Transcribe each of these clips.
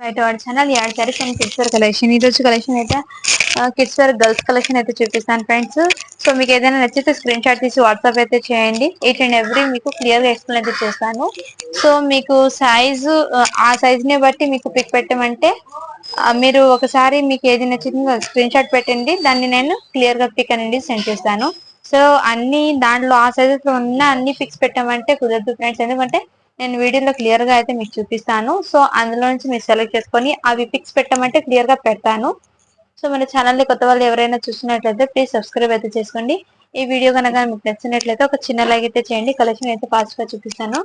బయట వాడి channel add saris and kids wear collection. ఈ రోజు కలెక్షన్ అయితే కిడ్స్ వేర్ గర్ల్స్ కలెక్షన్ అయితే చూపిస్తాను ఫ్రెండ్స్. సో మీకు ఏదైనా నచ్చితే స్క్రీన్ షాట్ తీసి వాట్సాప్ అయితే చేయండి. ఈచ్ అండ్ ఎవ్రీ మీకు క్లియర్ గా ఎక్స్ప్లెయిన్ అయితే చేస్తాను. సో మీకు సైజు ఆ సైజ్ ని బట్టి మీకు పిక్ పెట్టమంటే మీరు ఒకసారి మీకు ఏది నచ్చిందో స్క్రీన్ షాట్ పెట్టండి, దాన్ని నేను క్లియర్ గా పిక్ అనేది సెండ్ చేస్తాను. సో అన్ని దాంట్లో ఆ సైజెస్ లో ఉన్న అన్ని పిక్స్ పెట్టామంటే కుదరదు ఫ్రెండ్స్, ఎందుకంటే నేను వీడియోలో క్లియర్ గా అయితే మీకు చూపిస్తాను. సో అందులో నుంచి మీరు సెలెక్ట్ చేసుకొని అవి పిక్స్ పెట్టామంటే క్లియర్ గా పెడతాను. సో మన ఛానల్ ని కొత్త వాళ్ళు ఎవరైనా చూసినట్లయితే ప్లీజ్ సబ్స్క్రైబ్ అయితే చేసుకోండి. ఈ వీడియో కనుక మీకు నచ్చినట్లయితే ఒక చిన్న లైక్ అయితే చేయండి. కలెక్షన్ అయితే ఫాస్ట్ గా చూపిస్తాను.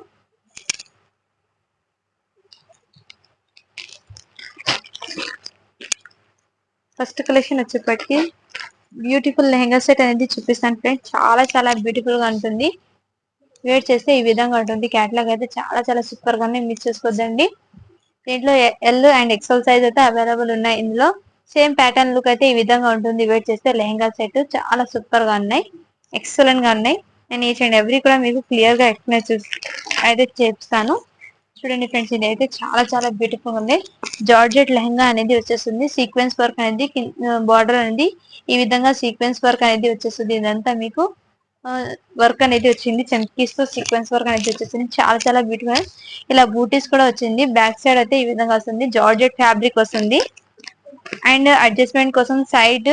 ఫస్ట్ కలెక్షన్ వచ్చేప్పటికి బ్యూటిఫుల్ లెహంగా సెట్ అనేది చూపిస్తాను ఫ్రెండ్స్. చాలా చాలా బ్యూటిఫుల్ గా ఉంటుంది. వేర్ చేస్తే ఈ విధంగా ఉంటుంది. క్యాటలాగ్ అయితే చాలా చాలా సూపర్ గా మిస్ చేసుకోవద్దండి. దీంట్లో ఎల్ అండ్ ఎక్సెల్ సైజ్ అయితే అవైలబుల్ ఉన్నాయి. ఇందులో సేమ్ ప్యాటర్న్ లుక్ అయితే ఈ విధంగా ఉంటుంది. వేర్ చేస్తే లెహంగా సెట్ చాలా సూపర్ గా ఉన్నాయి, ఎక్సలెంట్ గా ఉన్నాయి. నేను ఈచ్ అండ్ ఎవ్రీ కూడా మీకు క్లియర్ గా ఎక్స్ప్లెయిన్ అయితే చేస్తాను. చూడండి ఫ్రెండ్స్, ఇది అయితే చాలా చాలా బ్యూటిఫుల్ ఉంది. జార్జెట్ లెహంగా అనేది వచ్చేస్తుంది. సీక్వెన్స్ వర్క్ అనేది బార్డర్ అనేది ఈ విధంగా సీక్వెన్స్ వర్క్ అనేది వచ్చేస్తుంది. ఇదంతా మీకు వర్క్ అనేది వచ్చింది. చంకీస్ తో సీక్వెన్స్ వర్క్ అనేది వచ్చేసింది. చాలా చాలా బ్యూటిఫుల్. ఇలా బూటీస్ కూడా వచ్చింది. బ్యాక్ సైడ్ అయితే ఈ విధంగా వస్తుంది. జార్జెట్ ఫ్యాబ్రిక్ వస్తుంది. అండ్ అడ్జస్ట్మెంట్ కోసం సైడ్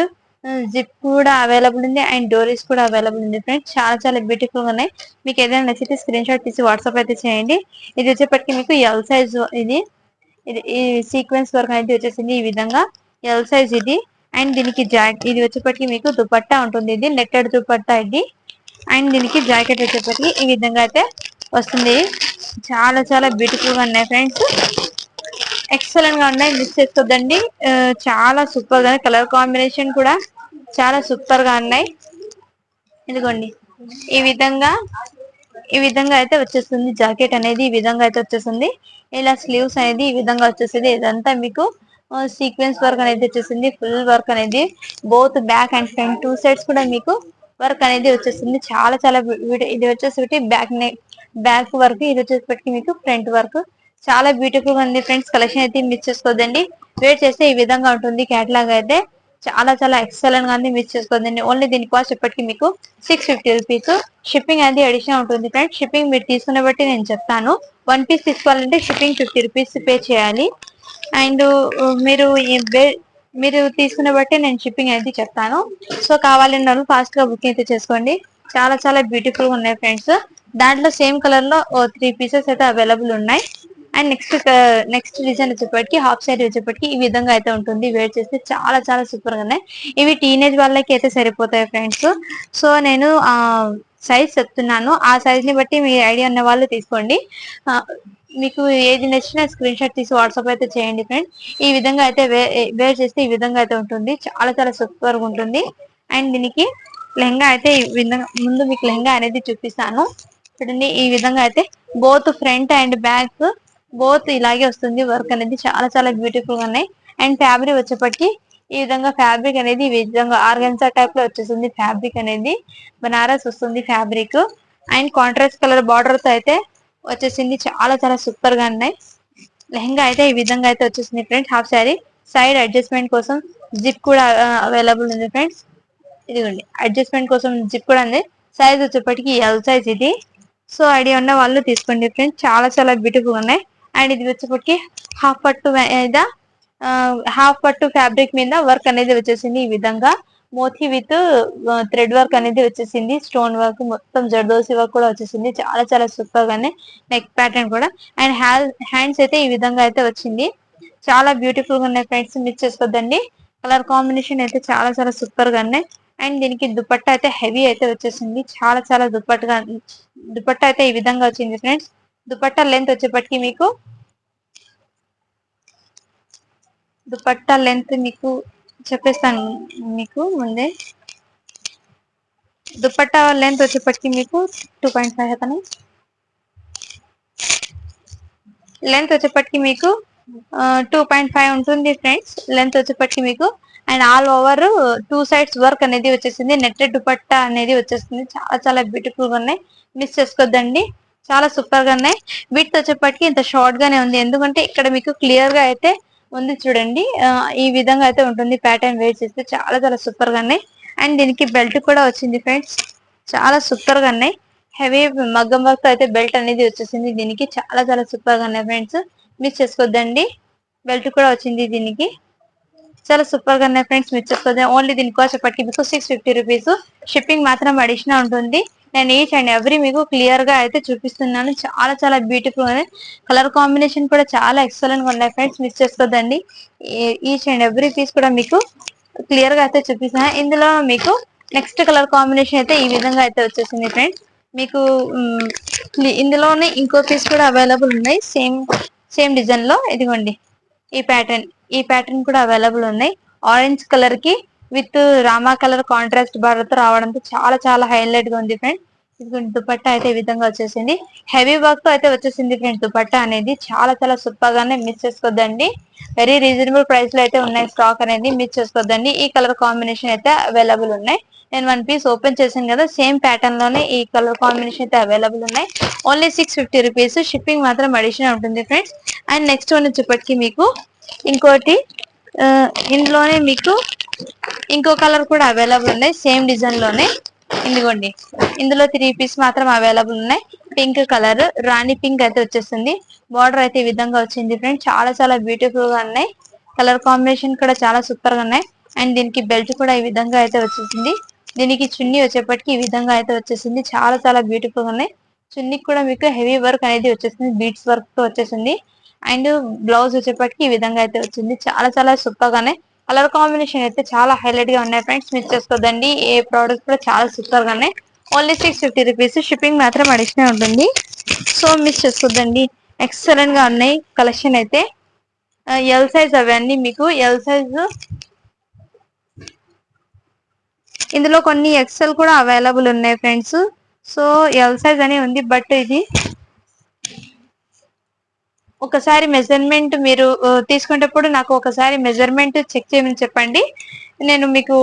జిప్ కూడా అవైలబుల్ ఉంది అండ్ డోరీస్ కూడా అవైలబుల్ ఉంది ఫ్రెండ్స్. చాలా చాలా బ్యూటిఫుల్ గా ఉన్నాయి. మీకు ఏదైనా నచ్చితే స్క్రీన్ షాట్ తీసి వాట్సాప్ అయితే చేయండి. ఇది వచ్చేప్పటికి మీకు ఎల్ సైజ్. ఇది ఈ సీక్వెన్స్ వర్క్ అనేది వచ్చేసింది ఈ విధంగా ఎల్ సైజ్ ఇది. అండ్ దీనికి ఇది వచ్చేప్పటికి మీకు దుపట్టా ఉంటుంది. ఇది నెట్టెడ్ దుపట్టా ఇది. అండ్ దీనికి జాకెట్ వచ్చేప్పటికి ఈ విధంగా అయితే వస్తుంది. చాలా చాలా బ్యూటిఫుల్ గా ఉన్నాయి ఫ్రెండ్స్. ఎక్సలెంట్ గా ఉన్నాయి, మిస్ చేసుకోద్దండి. చాలా సూపర్ గా కలర్ కాంబినేషన్ కూడా చాలా సూపర్ గా ఉన్నాయి. ఇదిగోండి ఈ విధంగా అయితే వచ్చేస్తుంది. జాకెట్ అనేది ఈ విధంగా అయితే వచ్చేస్తుంది. ఇలా స్లీవ్స్ అనేది ఈ విధంగా వచ్చేసింది. ఇదంతా మీకు సీక్వెన్స్ వర్క్ అనేది వచ్చేసింది. ఫుల్ వర్క్ అనేది both back and front two sides కూడా మీకు వర్క్ అనేది వచ్చేసింది. చాలా చాలా ఇది వచ్చేసి బ్యాక్ వర్క్, ఇది వచ్చేసి మీకు ఫ్రంట్ వర్క్. చాలా బ్యూటిఫుల్ గా ఉంది ఫ్రెండ్స్. కలెక్షన్ అయితే మిస్ చేసుకోదండి. వేర్ చేస్తే ఈ విధంగా ఉంటుంది. క్యాటలాగ్ అయితే చాలా చాలా ఎక్సలెంట్ గా ఉంది, మిస్ చేసుకోదండి. ఓన్లీ దీని కాస్ట్ ఇప్పటికి మీకు 650 రూపీస్. షిప్పింగ్ అనేది అడిషనల్ ఉంటుంది ఫ్రెండ్స్. షిప్పింగ్ మీరు తీసుకున్న బట్టి నేను చెప్తాను. 1 పీస్ తీసుకోవాలంటే షిప్పింగ్ 50 రూపీస్ పే చేయాలి. అండ్ మీరు మీరు తీసుకున్న బట్టి నేను షిప్పింగ్ అయితే చెప్తాను. సో కావాలన్న వాళ్ళు ఫాస్ట్ గా బుకింగ్ అయితే చేసుకోండి. చాలా చాలా బ్యూటిఫుల్ గా ఉన్నాయి ఫ్రెండ్స్. దాంట్లో సేమ్ కలర్ లో 3 పీసెస్ అయితే అవైలబుల్ ఉన్నాయి. అండ్ నెక్స్ట్ డిజైన్ వచ్చేప్పటికి హాఫ్ సారీ వచ్చేప్పటికి ఈ విధంగా అయితే ఉంటుంది. వేర్ చేస్తే చాలా చాలా సూపర్ గా ఉన్నాయి. ఇవి టీనేజ్ వాళ్ళకి అయితే సరిపోతాయి ఫ్రెండ్స్. సో నేను సైజ్ చెప్తున్నాను. ఆ సైజ్ ని బట్టి మీ ఐడియా ఉన్న వాళ్ళు తీసుకోండి. మీకు ఏది నచ్చినా స్క్రీన్ షాట్ తీసి వాట్సాప్ అయితే చేయండి ఫ్రెండ్స్. ఈ విధంగా అయితే వేర్ చేస్తే ఈ విధంగా అయితే ఉంటుంది. చాలా చాలా సూపర్ గా ఉంటుంది. అండ్ దీనికి లెహంగా అయితే ఈ విధంగా ముందు మీకు లెహంగా అనేది చూపిస్తాను. చూడండి ఈ విధంగా అయితే both front and back both ఇలాగే వస్తుంది. వర్క్ అనేది చాలా చాలా బ్యూటిఫుల్ గా ఉన్నాయి. అండ్ ఫ్యాబ్రిక్ వచ్చేప్పటికి ఈ విధంగా ఫ్యాబ్రిక్ అనేది ఈ విధంగా ఆర్గన్సా టైప్ లో వచ్చేస్తుంది. ఫ్యాబ్రిక్ అనేది బనారస్ వస్తుంది fabric. And contrast colour border తో అయితే వచ్చేసింది. చాలా చాలా సూపర్ గా ఉన్నాయి. లెహంగా అయితే ఈ విధంగా అయితే వచ్చేసింది friends. Half sari side adjustment కోసం జిప్ కూడా అవైలబుల్ ఉంది ఫ్రెండ్స్. ఇదిగోండి అడ్జస్ట్మెంట్ కోసం జిప్ కూడా ఉంది. సైజ్ వచ్చేప్పటికి ఎల్ సైజ్ ఇది. సో ఐడియా ఉన్న వాళ్ళు తీసుకోండి ఫ్రెండ్స్. చాలా చాలా బ్యూటిఫుల్ గా ఉన్నాయి. అండ్ ఇది వచ్చేప్పటికి హాఫ్ పట్టు ఫ్యాబ్రిక్ మీద వర్క్ అనేది వచ్చేసింది. ఈ విధంగా మోతీ విత్ థ్రెడ్ వర్క్ అనేది వచ్చేసింది. స్టోన్ వర్క్ మొత్తం జర్దోసి వర్క్ కూడా వచ్చేసింది. చాలా చాలా సూపర్ గానే నెక్ ప్యాటర్న్ కూడా. అండ్ హ్యాండ్స్ అయితే ఈ విధంగా అయితే వచ్చింది. చాలా బ్యూటిఫుల్ గా ఉన్నాయి ఫ్రెండ్స్, మిస్ చేసుకోద్దండి. కలర్ కాంబినేషన్ అయితే చాలా చాలా సూపర్ గా ఉన్నాయి. అండ్ దీనికి దుపట్టా అయితే హెవీ అయితే వచ్చేసింది. చాలా చాలా దుపట్టా అయితే ఈ విధంగా వచ్చింది ఫ్రెండ్స్. దుపట్టా లెంత్ వచ్చేప్పటికి మీకు దుపట్టా లెంత్ మీకు చెప్పేస్తాను. మీకు ముందే దుపట్టా లెంత్ వచ్చేప్పటికి మీకు 2.5 అతను లెంత్ వచ్చేప్పటికి మీకు 2.5 ఉంటుంది ఫ్రెండ్స్. లెంత్ వచ్చేప్పటికి మీకు and all over 2 sides work అనేది వచ్చేసింది. నెట్టెడ్ దుపట్టా అనేది వచ్చేస్తుంది. చాలా చాలా బ్యూటిఫుల్ గా ఉన్నాయి, మిస్ చేసుకోద్దండి. చాలా సూపర్ గా ఉన్నాయి. వీటితో వచ్చేప్పటికి ఇంత షార్ట్ గానే ఉంది, ఎందుకంటే ఇక్కడ మీకు క్లియర్ గా అయితే ఉంది చూడండి. ఈ విధంగా అయితే ఉంటుంది ప్యాటర్న్. వేర్ చేస్తే చాలా చాలా సూపర్ గా ఉన్నాయి. అండ్ దీనికి బెల్ట్ కూడా వచ్చింది ఫ్రెండ్స్, చాలా సూపర్ గా ఉన్నాయి. హెవీ మగ్గం వర్క్ అయితే బెల్ట్ అనేది వచ్చేసింది దీనికి, చాలా చాలా సూపర్ గా ఉన్నాయి ఫ్రెండ్స్, మిస్ చేసుకోవద్దండి. బెల్ట్ కూడా వచ్చింది దీనికి, చాలా సూపర్ గా ఉన్నాయి ఫ్రెండ్స్, మిస్ చేసుకోవద్దు. ఓన్లీ దీని కాస్ట్ ఎప్పటికీ మీకు 650 రూపీస్. షిప్పింగ్ మాత్రం అడిషనల్ ఉంటుంది. నేను ఈచ్ అండ్ ఎవ్రీ మీకు క్లియర్ గా అయితే చూపిస్తున్నాను. చాలా చాలా బ్యూటిఫుల్ గా కలర్ కాంబినేషన్ కూడా చాలా ఎక్సలెంట్ గా ఉన్నాయి ఫ్రెండ్స్, మిస్ చేసుకోవద్దండి. ఈచ్ అండ్ ఎవ్రీ పీస్ కూడా మీకు క్లియర్ గా అయితే చూపిస్తాను. ఇందులో మీకు నెక్స్ట్ కలర్ కాంబినేషన్ అయితే ఈ విధంగా అయితే వచ్చేసింది ఫ్రెండ్స్. మీకు ఇందులోనే ఇంకో పీస్ కూడా అవైలబుల్ ఉన్నాయి సేమ్ సేమ్ డిజైన్ లో. ఇదిగోండి ఈ ప్యాటర్న్, ఈ ప్యాటర్న్ కూడా అవైలబుల్ ఉన్నాయి. ఆరెంజ్ కలర్ కి with Rama colour contrast border తో రావడంతో చాలా చాలా హైలైట్ గా ఉంది ఫ్రెండ్స్. ఇదిగోండి దుపట్టా అయితే ఈ విధంగా వచ్చేసింది. హెవీ వర్క్ తో అయితే వచ్చేసింది ఫ్రెండ్స్. దుపట్టా అనేది చాలా చాలా సూపర్ గానే, మిస్ చేసుకోవద్దండి. వెరీ రీజనబుల్ ప్రైస్ లో అయితే ఉన్నాయి. స్టాక్ అనేది మిస్ చేసుకోవద్దండి. ఈ కలర్ కాంబినేషన్ అయితే అవైలబుల్ ఉన్నాయి. నేను వన్ పీస్ ఓపెన్ చేశాను కదా, సేమ్ ప్యాటర్న్ లోనే ఈ కలర్ కాంబినేషన్ అయితే అవైలబుల్ ఉన్నాయి. Only 650 rupees. షిప్పింగ్ మాత్రం అడిషనల్ ఉంటుంది ఫ్రెండ్స్. అండ్ నెక్స్ట్ వన్ వచ్చేప్పటికి మీకు ఇంకోటి ఇందులోనే మీకు ఇంకో కలర్ కూడా అవైలబుల్ ఉన్నాయి సేమ్ డిజైన్ లోనే. ఇదిగోండి ఇందులో 3 పీస్ మాత్రం అవైలబుల్ ఉన్నాయి. పింక్ కలర్, రాణి పింక్ అయితే వచ్చేస్తుంది. బార్డర్ అయితే ఈ విధంగా వచ్చింది ఫ్రెండ్స్, చాలా చాలా బ్యూటిఫుల్ గా ఉన్నాయి. కలర్ కాంబినేషన్ కూడా చాలా సూపర్ గా ఉన్నాయి. అండ్ దీనికి బెల్ట్ కూడా ఈ విధంగా అయితే వచ్చేసింది. దీనికి చున్నీ వచ్చేప్పటికి ఈ విధంగా అయితే వచ్చేసింది. చాలా చాలా బ్యూటిఫుల్ గా ఉన్నాయి. చున్నీకి కూడా మీకు హెవీ వర్క్ అనేది వచ్చేసింది, బీట్స్ వర్క్ తో వచ్చేసింది. అండ్ బ్లౌజ్ వచ్చేప్పటికి ఈ విధంగా అయితే వచ్చింది. చాలా చాలా సూపర్ గానే, కలర్ కాంబినేషన్ అయితే చాలా హైలైట్ గా ఉన్నాయి ఫ్రెండ్స్, మిస్ చేసుకోదండి. ఏ ప్రోడక్ట్ కూడా చాలా సూపర్ గా ఉన్నాయి. Only 650 rupees. షిప్పింగ్ మాత్రం అడిషనల్ ఉంటుంది. సో మిస్ చేసుకోదండి. ఎక్సలెంట్ గా ఉన్నాయి కలెక్షన్ అయితే. ఎల్ సైజ్ అవన్నీ మీకు ఎల్ సైజ్, ఇందులో కొన్ని ఎక్సెల్ కూడా అవైలబుల్ ఉన్నాయి ఫ్రెండ్స్. సో ఎల్ సైజ్ అని ఉంది, బట్ ఇది ఒకసారి మెజర్మెంట్ మీరు తీసుకునేటప్పుడు నాకు ఒకసారి మెజర్మెంట్ చెక్ చేయమని చెప్పండి. నేను మీకు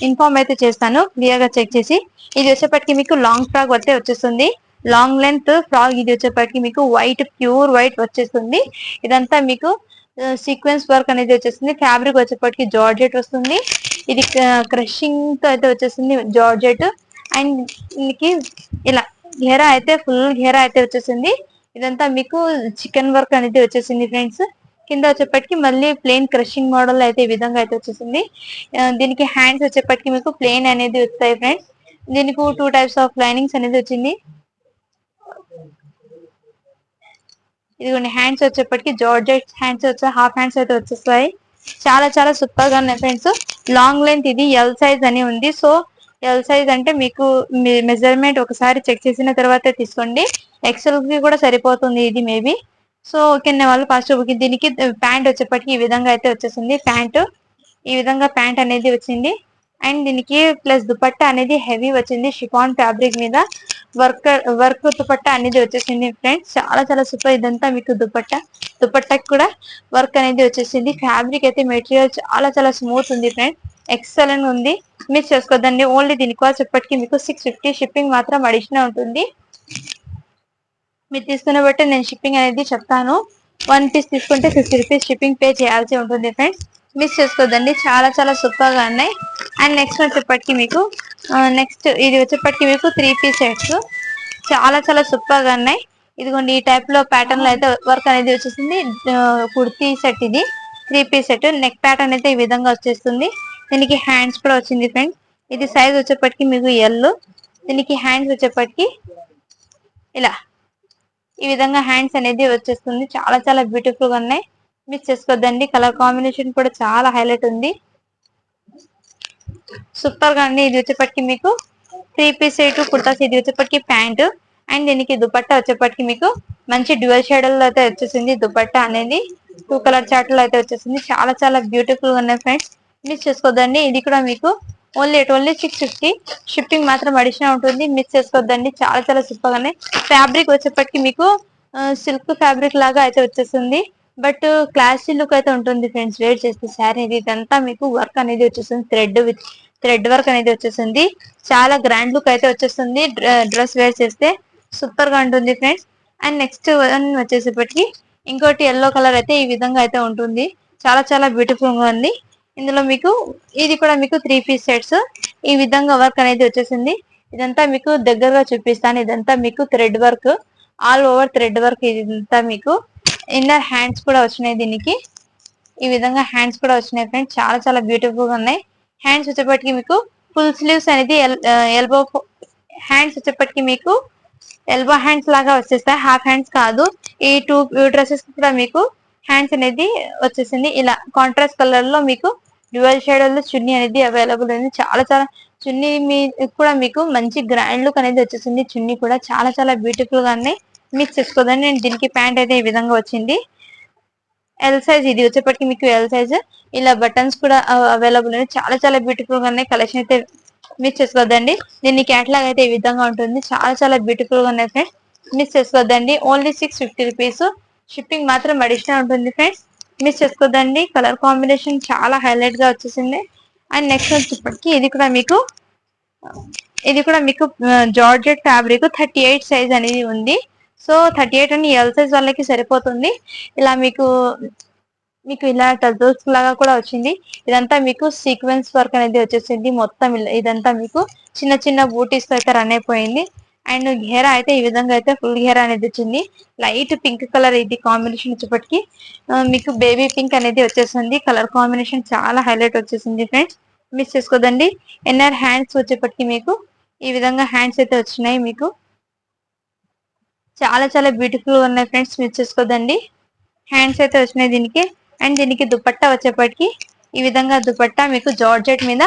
ఇన్ఫార్మ్ అయితే చేస్తాను క్లియర్ గా చెక్ చేసి. ఇది వచ్చేప్పటికి మీకు లాంగ్ ఫ్రాక్ అయితే వచ్చేస్తుంది. లాంగ్ లెంత్ ఫ్రాక్ ఇది వచ్చేప్పటికి మీకు వైట్, ప్యూర్ వైట్ వచ్చేస్తుంది. ఇదంతా మీకు సీక్వెన్స్ వర్క్ అనేది వచ్చేస్తుంది. ఫ్యాబ్రిక్ వచ్చేప్పటికి జార్జెట్ వస్తుంది. ఇది క్రషింగ్ తో అయితే వచ్చేసింది జార్జెట్. అండ్ దీనికి ఇలా ఘేరా అయితే ఫుల్ ఘేరా అయితే వచ్చేసింది. ఇదంతా మీకు చికెన్ వర్క్ అనేది వచ్చేసింది ఫ్రెండ్స్. కింద వచ్చేప్పటికి మళ్ళీ ప్లెయిన్ క్రషింగ్ మోడల్ అయితే ఈ విధంగా అయితే వచ్చేసింది. దీనికి హ్యాండ్స్ వచ్చేప్పటికి మీకు ప్లెయిన్ అనేది వస్తాయి ఫ్రెండ్స్. దీనికి 2 టైప్స్ ఆఫ్ లైనింగ్స్ అనేది వచ్చింది. ఇదిగోండి హ్యాండ్స్ వచ్చేప్పటికి జార్జెట్ హ్యాండ్స్ వచ్చే హాఫ్ హ్యాండ్స్ అయితే వచ్చేస్తాయి. చాలా చాలా సూపర్ గా ఉన్నాయి ఫ్రెండ్స్. లాంగ్ లెంత్ ఇది ఎల్ సైజ్ అని ఉంది. సో ఎల్ సైజ్ అంటే మీకు మెజర్మెంట్ ఒకసారి చెక్ చేసిన తర్వాత తీసుకోండి. ఎక్సెల్ కి కూడా సరిపోతుంది ఇది మేబీ. సో కింద వాళ్ళు ఫస్ట్ దీనికి ప్యాంట్ వచ్చేప్పటికి ఈ విధంగా అయితే వచ్చేసింది. ప్యాంట్ ఈ విధంగా ప్యాంట్ అనేది వచ్చింది. అండ్ దీనికి ప్లస్ దుపట్టా అనేది హెవీ వచ్చింది, షిఫాన్ ఫ్యాబ్రిక్ మీద వర్క్ దుపట్టా అనేది వచ్చేసింది ఫ్రెండ్స్. చాలా చాలా సూపర్. ఇదంతా మీకు దుపట్టాకి కూడా వర్క్ అనేది వచ్చేసింది. ఫ్యాబ్రిక్ అయితే మెటీరియల్ చాలా చాలా స్మూత్ ఉంది ఫ్రెండ్స్, ఎక్సలెంట్ ఉంది. మిస్ చేసుకోదండి. ఓన్లీ దీని కాస్ట్ ఇప్పటికి మీకు 650. షిప్పింగ్ మాత్రం అడిషనల్ ఉంటుంది. మీరు తీసుకున్న బట్టి నేను షిప్పింగ్ అనేది చెప్తాను. వన్ పీస్ తీసుకుంటే 50 రూపీస్ షిప్పింగ్ పే చేయాల్సి ఉంటుంది ఫ్రెండ్స్, మిస్ చేసుకోదండి. చాలా చాలా సూపర్ గా ఉన్నాయి. అండ్ నెక్స్ట్ వచ్చేప్పటికి మీకు నెక్స్ట్ ఇది వచ్చేప్పటికి మీకు 3 పీస్ సెట్స్ చాలా చాలా సూపర్ గా ఉన్నాయి. ఇదిగోండి ఈ టైప్ లో ప్యాటర్న్ లో అయితే వర్క్ అనేది వచ్చేసింది. కుర్తీ సెట్ ఇది 3 పీస్ సెట్. నెక్ ప్యాటర్న్ అయితే ఈ విధంగా వచ్చేస్తుంది. దీనికి హ్యాండ్స్ కూడా వచ్చింది ఫ్రెండ్స్. ఇది సైజ్ వచ్చేప్పటికి మీకు ఎల్. దీనికి హ్యాండ్స్ వచ్చేప్పటికి ఇలా ఈ విధంగా హ్యాండ్స్ అనేది వచ్చేస్తుంది. చాలా చాలా బ్యూటిఫుల్ గా ఉన్నాయి, మిస్ చేసుకోవద్దండి. కలర్ కాంబినేషన్ కూడా చాలా హైలైట్ ఉంది, సూపర్ గా ఉంది. ఇది వచ్చేప్పటికి మీకు 3 పీస్ సెట్ కుర్తాస్. ఇది వచ్చేప్పటికి ప్యాంట్. అండ్ దీనికి దుపట్టా వచ్చేప్పటికి మీకు మంచి డ్యూయల్ షేడల్ అయితే వచ్చేసింది. దుపట్టా అనేది 2 కలర్ చార్ట్ లో అయితే వచ్చేసింది. చాలా చాలా బ్యూటిఫుల్ గా ఉన్నాయి ఫ్రెండ్స్, మిస్ చేసుకోవద్దండి. ఇది కూడా మీకు ఓన్లీ 650. షిప్పింగ్ మాత్రం అడిషనల్ ఉంటుంది, మిస్ చేసుకోవద్దండి. చాలా చాలా సూపర్ గా ఉన్నాయి. ఫ్యాబ్రిక్ వచ్చేప్పటికి మీకు సిల్క్ ఫ్యాబ్రిక్ లాగా అయితే వచ్చేస్తుంది, బట్ క్లాసీ లుక్ అయితే ఉంటుంది ఫ్రెండ్స్ వేర్ చేస్తే శారీ. ఇదంతా మీకు వర్క్ అనేది వచ్చేస్తుంది, థ్రెడ్ వర్క్ అనేది వచ్చేసింది. చాలా గ్రాండ్ లుక్ అయితే వచ్చేస్తుంది. డ్రెస్ వేర్ చేస్తే సూపర్ గా ఉంటుంది ఫ్రెండ్స్. అండ్ నెక్స్ట్ వన్ వచ్చేసేపటికి ఇంకోటి ఎల్లో కలర్ అయితే ఈ విధంగా అయితే ఉంటుంది. చాలా చాలా బ్యూటిఫుల్ గా ఉంది. ఇందులో మీకు ఇది కూడా మీకు 3 పీస్ సెట్స్. ఈ విధంగా వర్క్ అనేది వచ్చేసింది. ఇదంతా మీకు దగ్గరగా చూపిస్తాను. ఇదంతా మీకు thread work, all over thread work. ఇదంతా మీకు ఇన్నర్ హ్యాండ్స్ కూడా వచ్చినాయి దీనికి. ఈ విధంగా హ్యాండ్స్ కూడా వచ్చినాయి ఫ్రెండ్స్. చాలా చాలా బ్యూటిఫుల్ గా ఉన్నాయి. హ్యాండ్స్ వచ్చేప్పటికి మీకు ఫుల్ స్లీవ్స్ అనేది ఎల్బో హ్యాండ్స్ వచ్చేప్పటికి మీకు ఎల్బో హ్యాండ్స్ లాగా వచ్చేస్తాయి, హాఫ్ హ్యాండ్స్ కాదు. ఈ టూ డ్రెస్సెస్ కూడా మీకు హ్యాండ్స్ అనేది వచ్చేసింది. ఇలా కాంట్రాస్ట్ కలర్ లో మీకు డ్యూయల్ షేడ్ లో చున్నీ అనేది అవైలబుల్ ఉంది. చాలా చాలా చున్నీ కూడా మీకు మంచి గ్రాండ్ లుక్ అనేది వచ్చేసింది. చున్నీ కూడా చాలా చాలా బ్యూటిఫుల్ గా ఉన్నాయి. మిక్స్ చేసుకోదండి. నేను దీనికి ప్యాంట్ అయితే ఈ విధంగా వచ్చింది. ఎల్ సైజ్ ఇది వచ్చేప్పటికి మీకు ఎల్ సైజ్. ఇలా బటన్స్ కూడా అవైలబుల్ ఉన్నాయి. చాలా చాలా బ్యూటిఫుల్ గా ఉన్నాయి. కలెక్షన్ అయితే మిస్ చేసుకోవద్దండి. దీన్ని క్యాట్లాగ్ అయితే ఈ విధంగా ఉంటుంది. చాలా చాలా బ్యూటిఫుల్ గా ఉన్నాయి ఫ్రెండ్స్. మిస్ చేసుకోవద్దండి. Only 650 rupees. షిప్పింగ్ మాత్రం అడిషనల్ ఉంటుంది ఫ్రెండ్స్. మిస్ చేసుకోవద్దండి. కలర్ కాంబినేషన్ చాలా హైలైట్ గా వచ్చేసింది. అండ్ నెక్స్ట్ వచ్చేప్పటికి ఇది కూడా మీకు జార్జెట్ ఫ్యాబ్రిక్ 38 సైజ్ అనేది ఉంది. సో 38 అని ఎల్ సైజ్ వాళ్ళకి సరిపోతుంది. ఇలా మీకు ఇలా టజల్స్ లాగా కూడా వచ్చింది. ఇదంతా మీకు సీక్వెన్స్ వర్క్ అనేది వచ్చేసింది. మొత్తం ఇదంతా మీకు చిన్న చిన్న బూటీస్ తో అయితే రన్ అయిపోయింది. అండ్ హెయిర్ అయితే ఈ విధంగా అయితే ఫుల్ హెయిర్ అనేది వచ్చింది. లైట్ పింక్ కలర్ ఇది కాంబినేషన్ వచ్చేప్పటికి మీకు బేబీ పింక్ అనేది వచ్చేసింది. కలర్ కాంబినేషన్ చాలా హైలైట్ వచ్చేసింది ఫ్రెండ్స్. మిస్ చేసుకోదండి. ఎన్ఆర్ హ్యాండ్స్ వచ్చేప్పటికి మీకు ఈ విధంగా హ్యాండ్స్ అయితే వచ్చినాయి. మీకు చాలా చాలా బ్యూటిఫుల్ గా ఉన్నాయి ఫ్రెండ్స్. మిస్ చేసుకోదండి. హ్యాండ్స్ అయితే వచ్చినాయి దీనికి. అండ్ దీనికి దుపట్టా వచ్చేప్పటికి ఈ విధంగా దుపట్టా మీకు జార్జెట్ మీద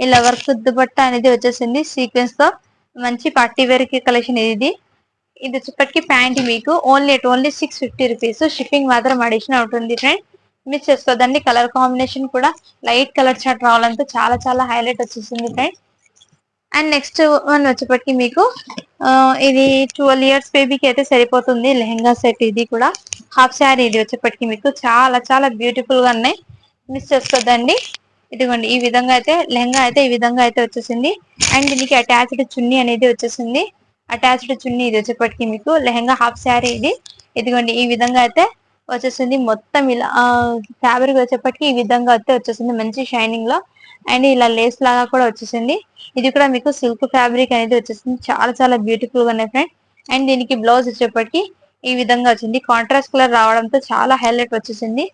ఇలా వర్క్ దుపట్టా అనేది వచ్చేసింది సీక్వెన్స్ తో. మంచి పార్టీ వేర్ కి కలెక్షన్ ఇది వచ్చేప్పటికి ప్యాంట్ మీకు ఓన్లీ 650 రూపీస్. షిప్పింగ్ మాత్రం అడిషనల్ ఉంటుంది ఫ్రెండ్. మిస్ చేసుకోదండి. కలర్ కాంబినేషన్ కూడా లైట్ కలర్ చాట్ రావడంతో చాలా చాలా హైలైట్ వచ్చేసింది ఫ్రెండ్. అండ్ నెక్స్ట్ వన్ వచ్చేప్పటికి మీకు ఇది 12 ఇయర్స్ బేబీకి అయితే సరిపోతుంది లెహెంగా సెట్. ఇది కూడా హాఫ్ శారీ. ఇది వచ్చేప్పటికి మీకు చాలా చాలా బ్యూటిఫుల్ గా ఉన్నాయి. మిస్ చేసుకోద్దండి. ఇదిగోండి ఈ విధంగా అయితే లెహంగా అయితే ఈ విధంగా అయితే వచ్చేసింది. అండ్ దీనికి అటాచ్డ్ చున్నీ అనేది వచ్చేసింది. అటాచ్డ్ చున్నీ ఇది వచ్చేప్పటికి మీకు లెహంగా హాఫ్ శారీ ఇది. ఇదిగోండి ఈ విధంగా అయితే వచ్చేసింది. మొత్తం ఇలా ఫ్యాబ్రిక్ వచ్చేప్పటికి ఈ విధంగా అయితే వచ్చేసింది మంచి షైనింగ్ లో. అండ్ ఇలా లేస్ లాగా కూడా వచ్చేసింది. ఇది కూడా మీకు సిల్క్ ఫ్యాబ్రిక్ అనేది వచ్చేసింది. చాలా చాలా బ్యూటిఫుల్ గా ఉన్నాయి ఫ్రెండ్. అండ్ దీనికి బ్లౌజ్ వచ్చేప్పటికి ఈ విధంగా వచ్చింది. కాంట్రాస్ట్ కలర్ రావడంతో చాలా హైలైట్ వచ్చేసింది.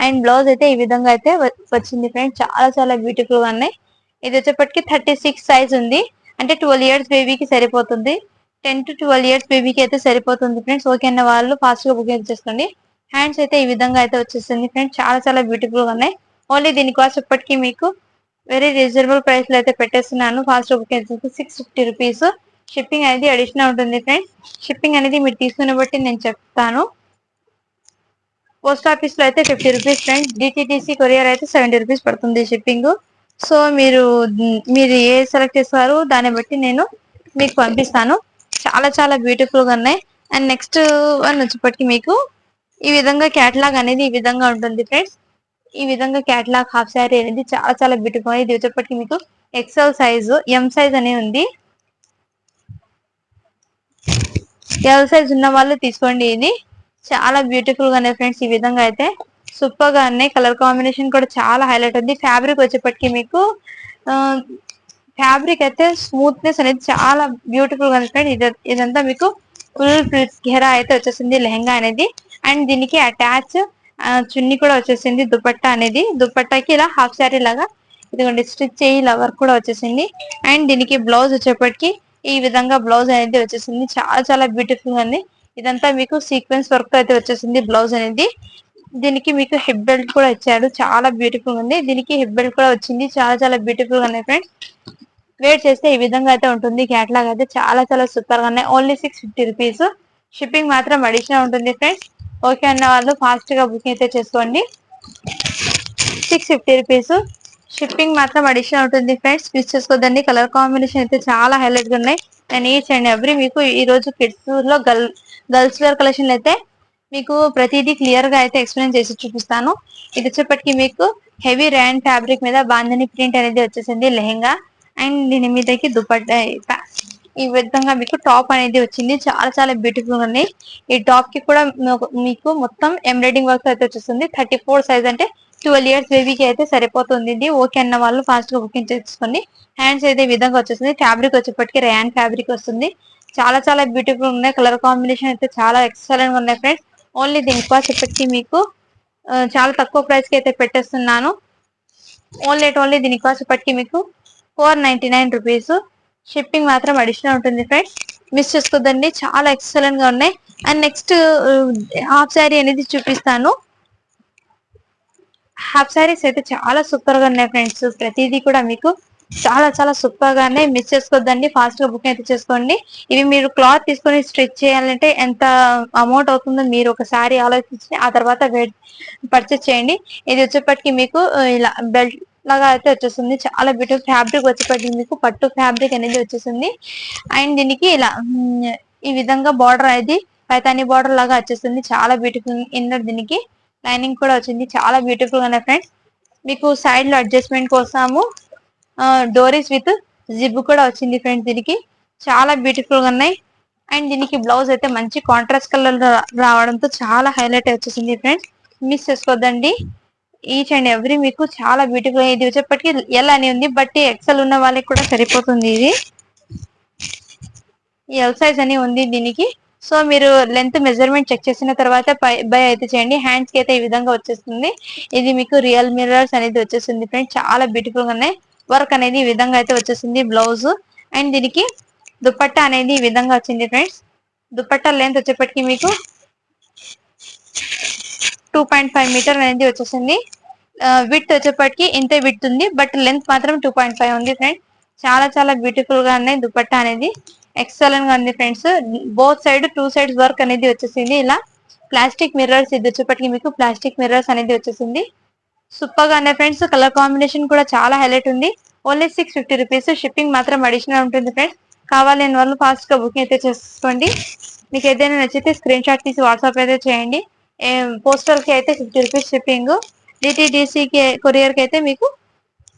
అండ్ బ్లౌజ్ అయితే ఈ విధంగా అయితే వచ్చింది ఫ్రెండ్. చాలా చాలా బ్యూటిఫుల్ గా ఉన్నాయి. ఇది వచ్చేప్పటికి 36 సైజ్ ఉంది. అంటే 12 ఇయర్స్ బేబీకి సరిపోతుంది. 10 to 12 ఇయర్స్ బేబీకి అయితే సరిపోతుంది ఫ్రెండ్స్. ఓకే అన్న వాళ్ళు ఫాస్ట్ గా బుకింగ్ చేసుకోండి. హ్యాండ్స్ అయితే ఈ విధంగా అయితే వచ్చేసింది ఫ్రెండ్స్. చాలా చాలా బ్యూటిఫుల్ గా ఉన్నాయి. ఓన్లీ దీని కాస్ట్ ఎప్పటికీ మీకు వెరీ రీజనబుల్ ప్రైస్ లో అయితే పెట్టేస్తున్నాను. Fast booking 650 rupees. షిప్పింగ్ అనేది అడిషనల్ ఉంటుంది ఫ్రెండ్స్. షిప్పింగ్ అనేది మీరు తీసుకున్న బట్టి నేను చెప్తాను. పోస్ట్ ఆఫీస్ లో అయితే 50 రూపీస్ ఫ్రెండ్స్. డిటిడిసి కొరియర్ అయితే 70 రూపీస్ పడుతుంది షిప్పింగ్. సో మీరు ఏ సెలెక్ట్ చేస్తారో దాన్ని బట్టి నేను మీకు పంపిస్తాను. చాలా చాలా బ్యూటిఫుల్ గా ఉన్నాయి. అండ్ నెక్స్ట్ వన్ వచ్చేప్పటికి మీకు ఈ విధంగా క్యాటలాగ్ అనేది ఈ విధంగా ఉంటుంది ఫ్రెండ్స్. ఈ విధంగా క్యాటలాగ్ హాఫ్ శారీ అనేది చాలా చాలా బ్యూటిఫుల్. ఇది వచ్చేప్పటికి మీకు ఎక్సెల్ సైజు, ఎం సైజ్ అనేది ఉంది. ఎల్ సైజ్ ఉన్న వాళ్ళు తీసుకోండి. ఇది చాలా బ్యూటిఫుల్ గా ఉన్నాయి ఫ్రెండ్స్. ఈ విధంగా అయితే సూపర్ గా ఉన్నాయి. కలర్ కాంబినేషన్ కూడా చాలా హైలైట్ ఉంది. ఫ్యాబ్రిక్ వచ్చేప్పటికి మీకు ఫ్యాబ్రిక్ అయితే స్మూత్నెస్ అనేది చాలా బ్యూటిఫుల్ గా ఉంది ఫ్రెండ్. ఇదంతా మీకు ఫుల్ ఘెరా అయితే వచ్చేసింది లెహంగా అనేది. అండ్ దీనికి అటాచ్ చున్నీ కూడా వచ్చేసింది. దుపట్టా అనేది దుపట్టాకి ఇలా హాఫ్ శారీ లాగా ఇదిగోండి స్టిచ్ చేయి ఇలా వర్క్ కూడా వచ్చేసింది. అండ్ దీనికి బ్లౌజ్ వచ్చేప్పటికి ఈ విధంగా బ్లౌజ్ అనేది వచ్చేసింది. చాలా చాలా బ్యూటిఫుల్ గా ఉంది. ఇదంతా మీకు సీక్వెన్స్ వర్క్ అయితే వచ్చేసింది బ్లౌజ్ అనేది. దీనికి మీకు హిప్ బెల్ట్ కూడా ఇచ్చాడు. చాలా బ్యూటిఫుల్ గా ఉంది. దీనికి హిప్ బెల్ట్ కూడా వచ్చింది. చాలా చాలా బ్యూటిఫుల్ గా ఉన్నాయి ఫ్రెండ్స్. వేర్ చేస్తే ఈ విధంగా అయితే ఉంటుంది. క్యాటలాగ్ అయితే చాలా చాలా సూపర్ గా ఉన్నాయి. Only 650 rupees. షిప్పింగ్ మాత్రం అడిషనల్ ఉంటుంది ఫ్రెండ్స్. ఓకే అన్న వాళ్ళు ఫాస్ట్ గా బుకింగ్ అయితే చేసుకోండి. 650 రూపీస్. షిప్పింగ్ మాత్రం అడిషనల్ ఉంటుంది ఫ్రెండ్స్. మిస్ చేసుకోదండి. కలర్ కాంబినేషన్ అయితే చాలా హైలైట్ గా ఉన్నాయి. నేను ఈచ్ అండ్ ఎవ్రీ మీకు ఈ రోజు కిడ్స్ లో గర్ల్స్ వేర్ కలెక్షన్ అయితే మీకు ప్రతిదీ క్లియర్ గా అయితే ఎక్స్ప్లెయిన్ చేసి చూపిస్తాను. ఇది వచ్చేప్పటికి మీకు హెవీ ర్యాన్ ఫ్యాబ్రిక్ మీద బాందని ప్రింట్ అనేది వచ్చేసింది లెహెంగా. అండ్ దీని మీదకి దుపట్టా ఈ విధంగా మీకు టాప్ అనేది వచ్చింది. చాలా చాలా బ్యూటిఫుల్ గా ఉన్నాయి. ఈ టాప్ కి కూడా మీకు మొత్తం ఎంబ్రాయిడింగ్ వర్క్ అయితే వచ్చేస్తుంది. 34 సైజ్ అంటే 12 ఇయర్స్ బేబీకి అయితే సరిపోతుంది ఇది. ఓకే అన్న వాళ్ళు ఫాస్ట్ గా బుకింగ్ చేసుకోండి. హ్యాండ్స్ అయితే ఈ విధంగా వచ్చేస్తుంది. ఫ్యాబ్రిక్ వచ్చేప్పటికి రేయాన్ ఫ్యాబ్రిక్ వస్తుంది. చాలా చాలా బ్యూటిఫుల్ ఉన్నాయి. కలర్ కాంబినేషన్ అయితే చాలా ఎక్సలెంట్ గా ఉన్నాయి ఫ్రెండ్స్. ఓన్లీ దీని కాస్ట్ వచ్చేప్పటికి మీకు చాలా తక్కువ ప్రైస్ కి అయితే పెట్టేస్తున్నాను. ఓన్లీ దీని కాస్ట్ వచ్చేప్పటికి మీకు 499 రూపీస్. షిప్పింగ్ మాత్రం అడిషనల్ ఉంటుంది ఫ్రెండ్స్. మిస్ చేసుకోదండి, చాలా ఎక్సలెంట్ గా ఉన్నాయి. అండ్ నెక్స్ట్ హాఫ్ శారీ అనేది చూపిస్తాను. హాఫ్ శారీస్ అయితే చాలా సూపర్ గా ఉన్నాయి ఫ్రెండ్స్. ప్రతిదీ కూడా మీకు చాలా చాలా సూపర్ గానే, మిస్ చేసుకోవద్దండి. ఫాస్ట్ గా బుక్ అయితే చేసుకోండి. ఇవి మీరు క్లాత్ తీసుకొని స్టిచ్ చేయాలంటే ఎంత అమౌంట్ అవుతుందో మీరు ఒకసారి ఆలోచించి ఆ తర్వాత పర్చేస్ చేయండి. ఇది వచ్చేప్పటికి మీకు ఇలా బెల్ట్ లాగా అయితే వచ్చేస్తుంది. చాలా బ్యూటిఫుల్ ఫ్యాబ్రిక్ వచ్చేప్పటికి మీకు పట్టు ఫ్యాబ్రిక్ అనేది వచ్చేస్తుంది. అండ్ దీనికి ఇలా ఈ విధంగా బార్డర్ అనేది పైతాని బార్డర్ లాగా వచ్చేస్తుంది. చాలా బ్యూటిఫుల్. ఇన్నర్ దీనికి లైనింగ్ కూడా వచ్చింది. చాలా బ్యూటిఫుల్ గా ఉన్నాయి ఫ్రెండ్స్. మీకు సైడ్ లో అడ్జస్ట్మెంట్ కోసము డోరీస్ విత్ జిబ్ కూడా వచ్చింది ఫ్రెండ్స్. దీనికి చాలా బ్యూటిఫుల్ గా ఉన్నాయి. అండ్ దీనికి బ్లౌజ్ అయితే మంచి కాంట్రాస్ట్ కలర్ రావడంతో చాలా హైలైట్ వచ్చేసింది ఫ్రెండ్స్. మిస్ చేసుకోవద్దండి. ఈచ్ అండ్ ఎవ్రీ మీకు చాలా బ్యూటిఫుల్. ఇది వచ్చేప్పటికి ఎల్ అని ఉంది, బట్ ఎక్సెల్ ఉన్న వాళ్ళకి కూడా సరిపోతుంది. ఇది ఎల్ సైజ్ అని ఉంది దీనికి. సో మీరు లెంత్ మెజర్మెంట్ చెక్ చేసిన తర్వాత బై అయితే చేయండి. హ్యాండ్స్ కి అయితే ఈ విధంగా వచ్చేస్తుంది. ఇది మీకు రియల్ మిర్రర్స్ అనేది వచ్చేస్తుంది ఫ్రెండ్స్. చాలా బ్యూటిఫుల్ గా ఉన్నాయి. వర్క్ అనేది ఈ విధంగా అయితే వచ్చేసింది బ్లౌజ్. అండ్ దీనికి దుపట్టా అనేది ఈ విధంగా వచ్చింది ఫ్రెండ్స్. దుపట్టా లెంత్ వచ్చేప్పటికి మీకు 2.5 మీటర్ అనేది వచ్చేసింది. విత్ వచ్చేప్పటికి ఇంతే విత్ ఉంది, బట్ లెంత్ మాత్రం 2.5 ఉంది ఫ్రెండ్స్. చాలా చాలా బ్యూటిఫుల్ గా ఉన్నాయి. దుపట్టా అనేది ఎక్సలెంట్ గా ఉంది friends. Both side 2 sides work అనేది వచ్చేసింది. ఇలా ప్లాస్టిక్ మిర్రర్స్, ఇది వచ్చేప్పటికి మీకు ప్లాస్టిక్ మిర్రర్స్ అనేది వచ్చేసింది. సూపర్ గా ఉన్నాయి ఫ్రెండ్స్. కలర్ కాంబినేషన్ కూడా చాలా హైలైట్ ఉంది. Only 650 rupees. షిప్పింగ్ మాత్రం అడిషనల్ ఉంటుంది ఫ్రెండ్స్. కావాలని వాళ్ళు ఫాస్ట్ గా బుకింగ్ అయితే చేసుకోండి. మీకు ఏదైనా నచ్చితే స్క్రీన్ షాట్ తీసి వాట్సాప్ అయితే చేయండి. పోస్టల్ కి అయితే 50 రూపీస్ షిప్పింగ్. డిటిడిసి కి కొరియర్ కి అయితే మీకు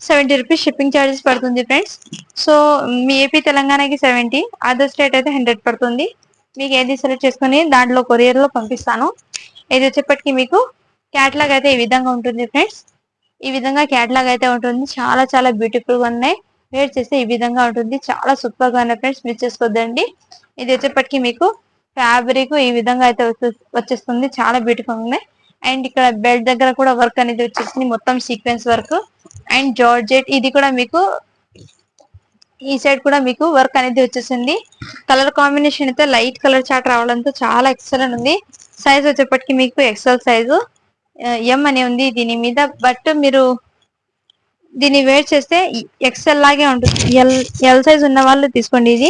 70 రూపీస్ షిప్పింగ్ ఛార్జెస్ పడుతుంది ఫ్రెండ్స్. సో మీ ఏపీ తెలంగాణకి 70, అదర్ స్టేట్ అయితే 100 పడుతుంది. మీకు ఏది సెలెక్ట్ చేసుకుని దాంట్లో కొరియర్ లో పంపిస్తాను. ఇది వచ్చేప్పటికి మీకు క్యాట్లాగ్ అయితే ఈ విధంగా ఉంటుంది ఫ్రెండ్స్. ఈ విధంగా క్యాట్లాగ్ అయితే ఉంటుంది. చాలా చాలా బ్యూటిఫుల్ గా ఉన్నాయి. వేర్ చేస్తే ఈ విధంగా ఉంటుంది. చాలా సూపర్ గా ఉన్నాయి ఫ్రెండ్స్. మిస్ చేసుకోవద్దండి. ఇది వచ్చేప్పటికి మీకు ఫ్యాబ్రిక్ ఈ విధంగా అయితే వచ్చేస్తుంది. చాలా బ్యూటిఫుల్ ఉన్నాయి. అండ్ ఇక్కడ బెల్ట్ దగ్గర కూడా వర్క్ అనేది వచ్చేసింది. మొత్తం సీక్వెన్స్ వర్క్ అండ్ జార్జెట్. ఇది కూడా మీకు ఈ సైడ్ కూడా మీకు వర్క్ అనేది వచ్చేసింది. కలర్ కాంబినేషన్ అయితే లైట్ కలర్ చాట్ రావడంతో చాలా ఎక్సలెంట్ ఉంది. సైజ్ వచ్చేప్పటికి మీకు ఎక్సెల్ సైజు ఎం అని ఉంది దీని మీద, బట్ మీరు దీన్ని వేర్ చేస్తే ఎక్సెల్ లాగే ఉంటుంది. ఎల్ సైజ్ ఉన్న వాళ్ళు తీసుకోండి. ఇది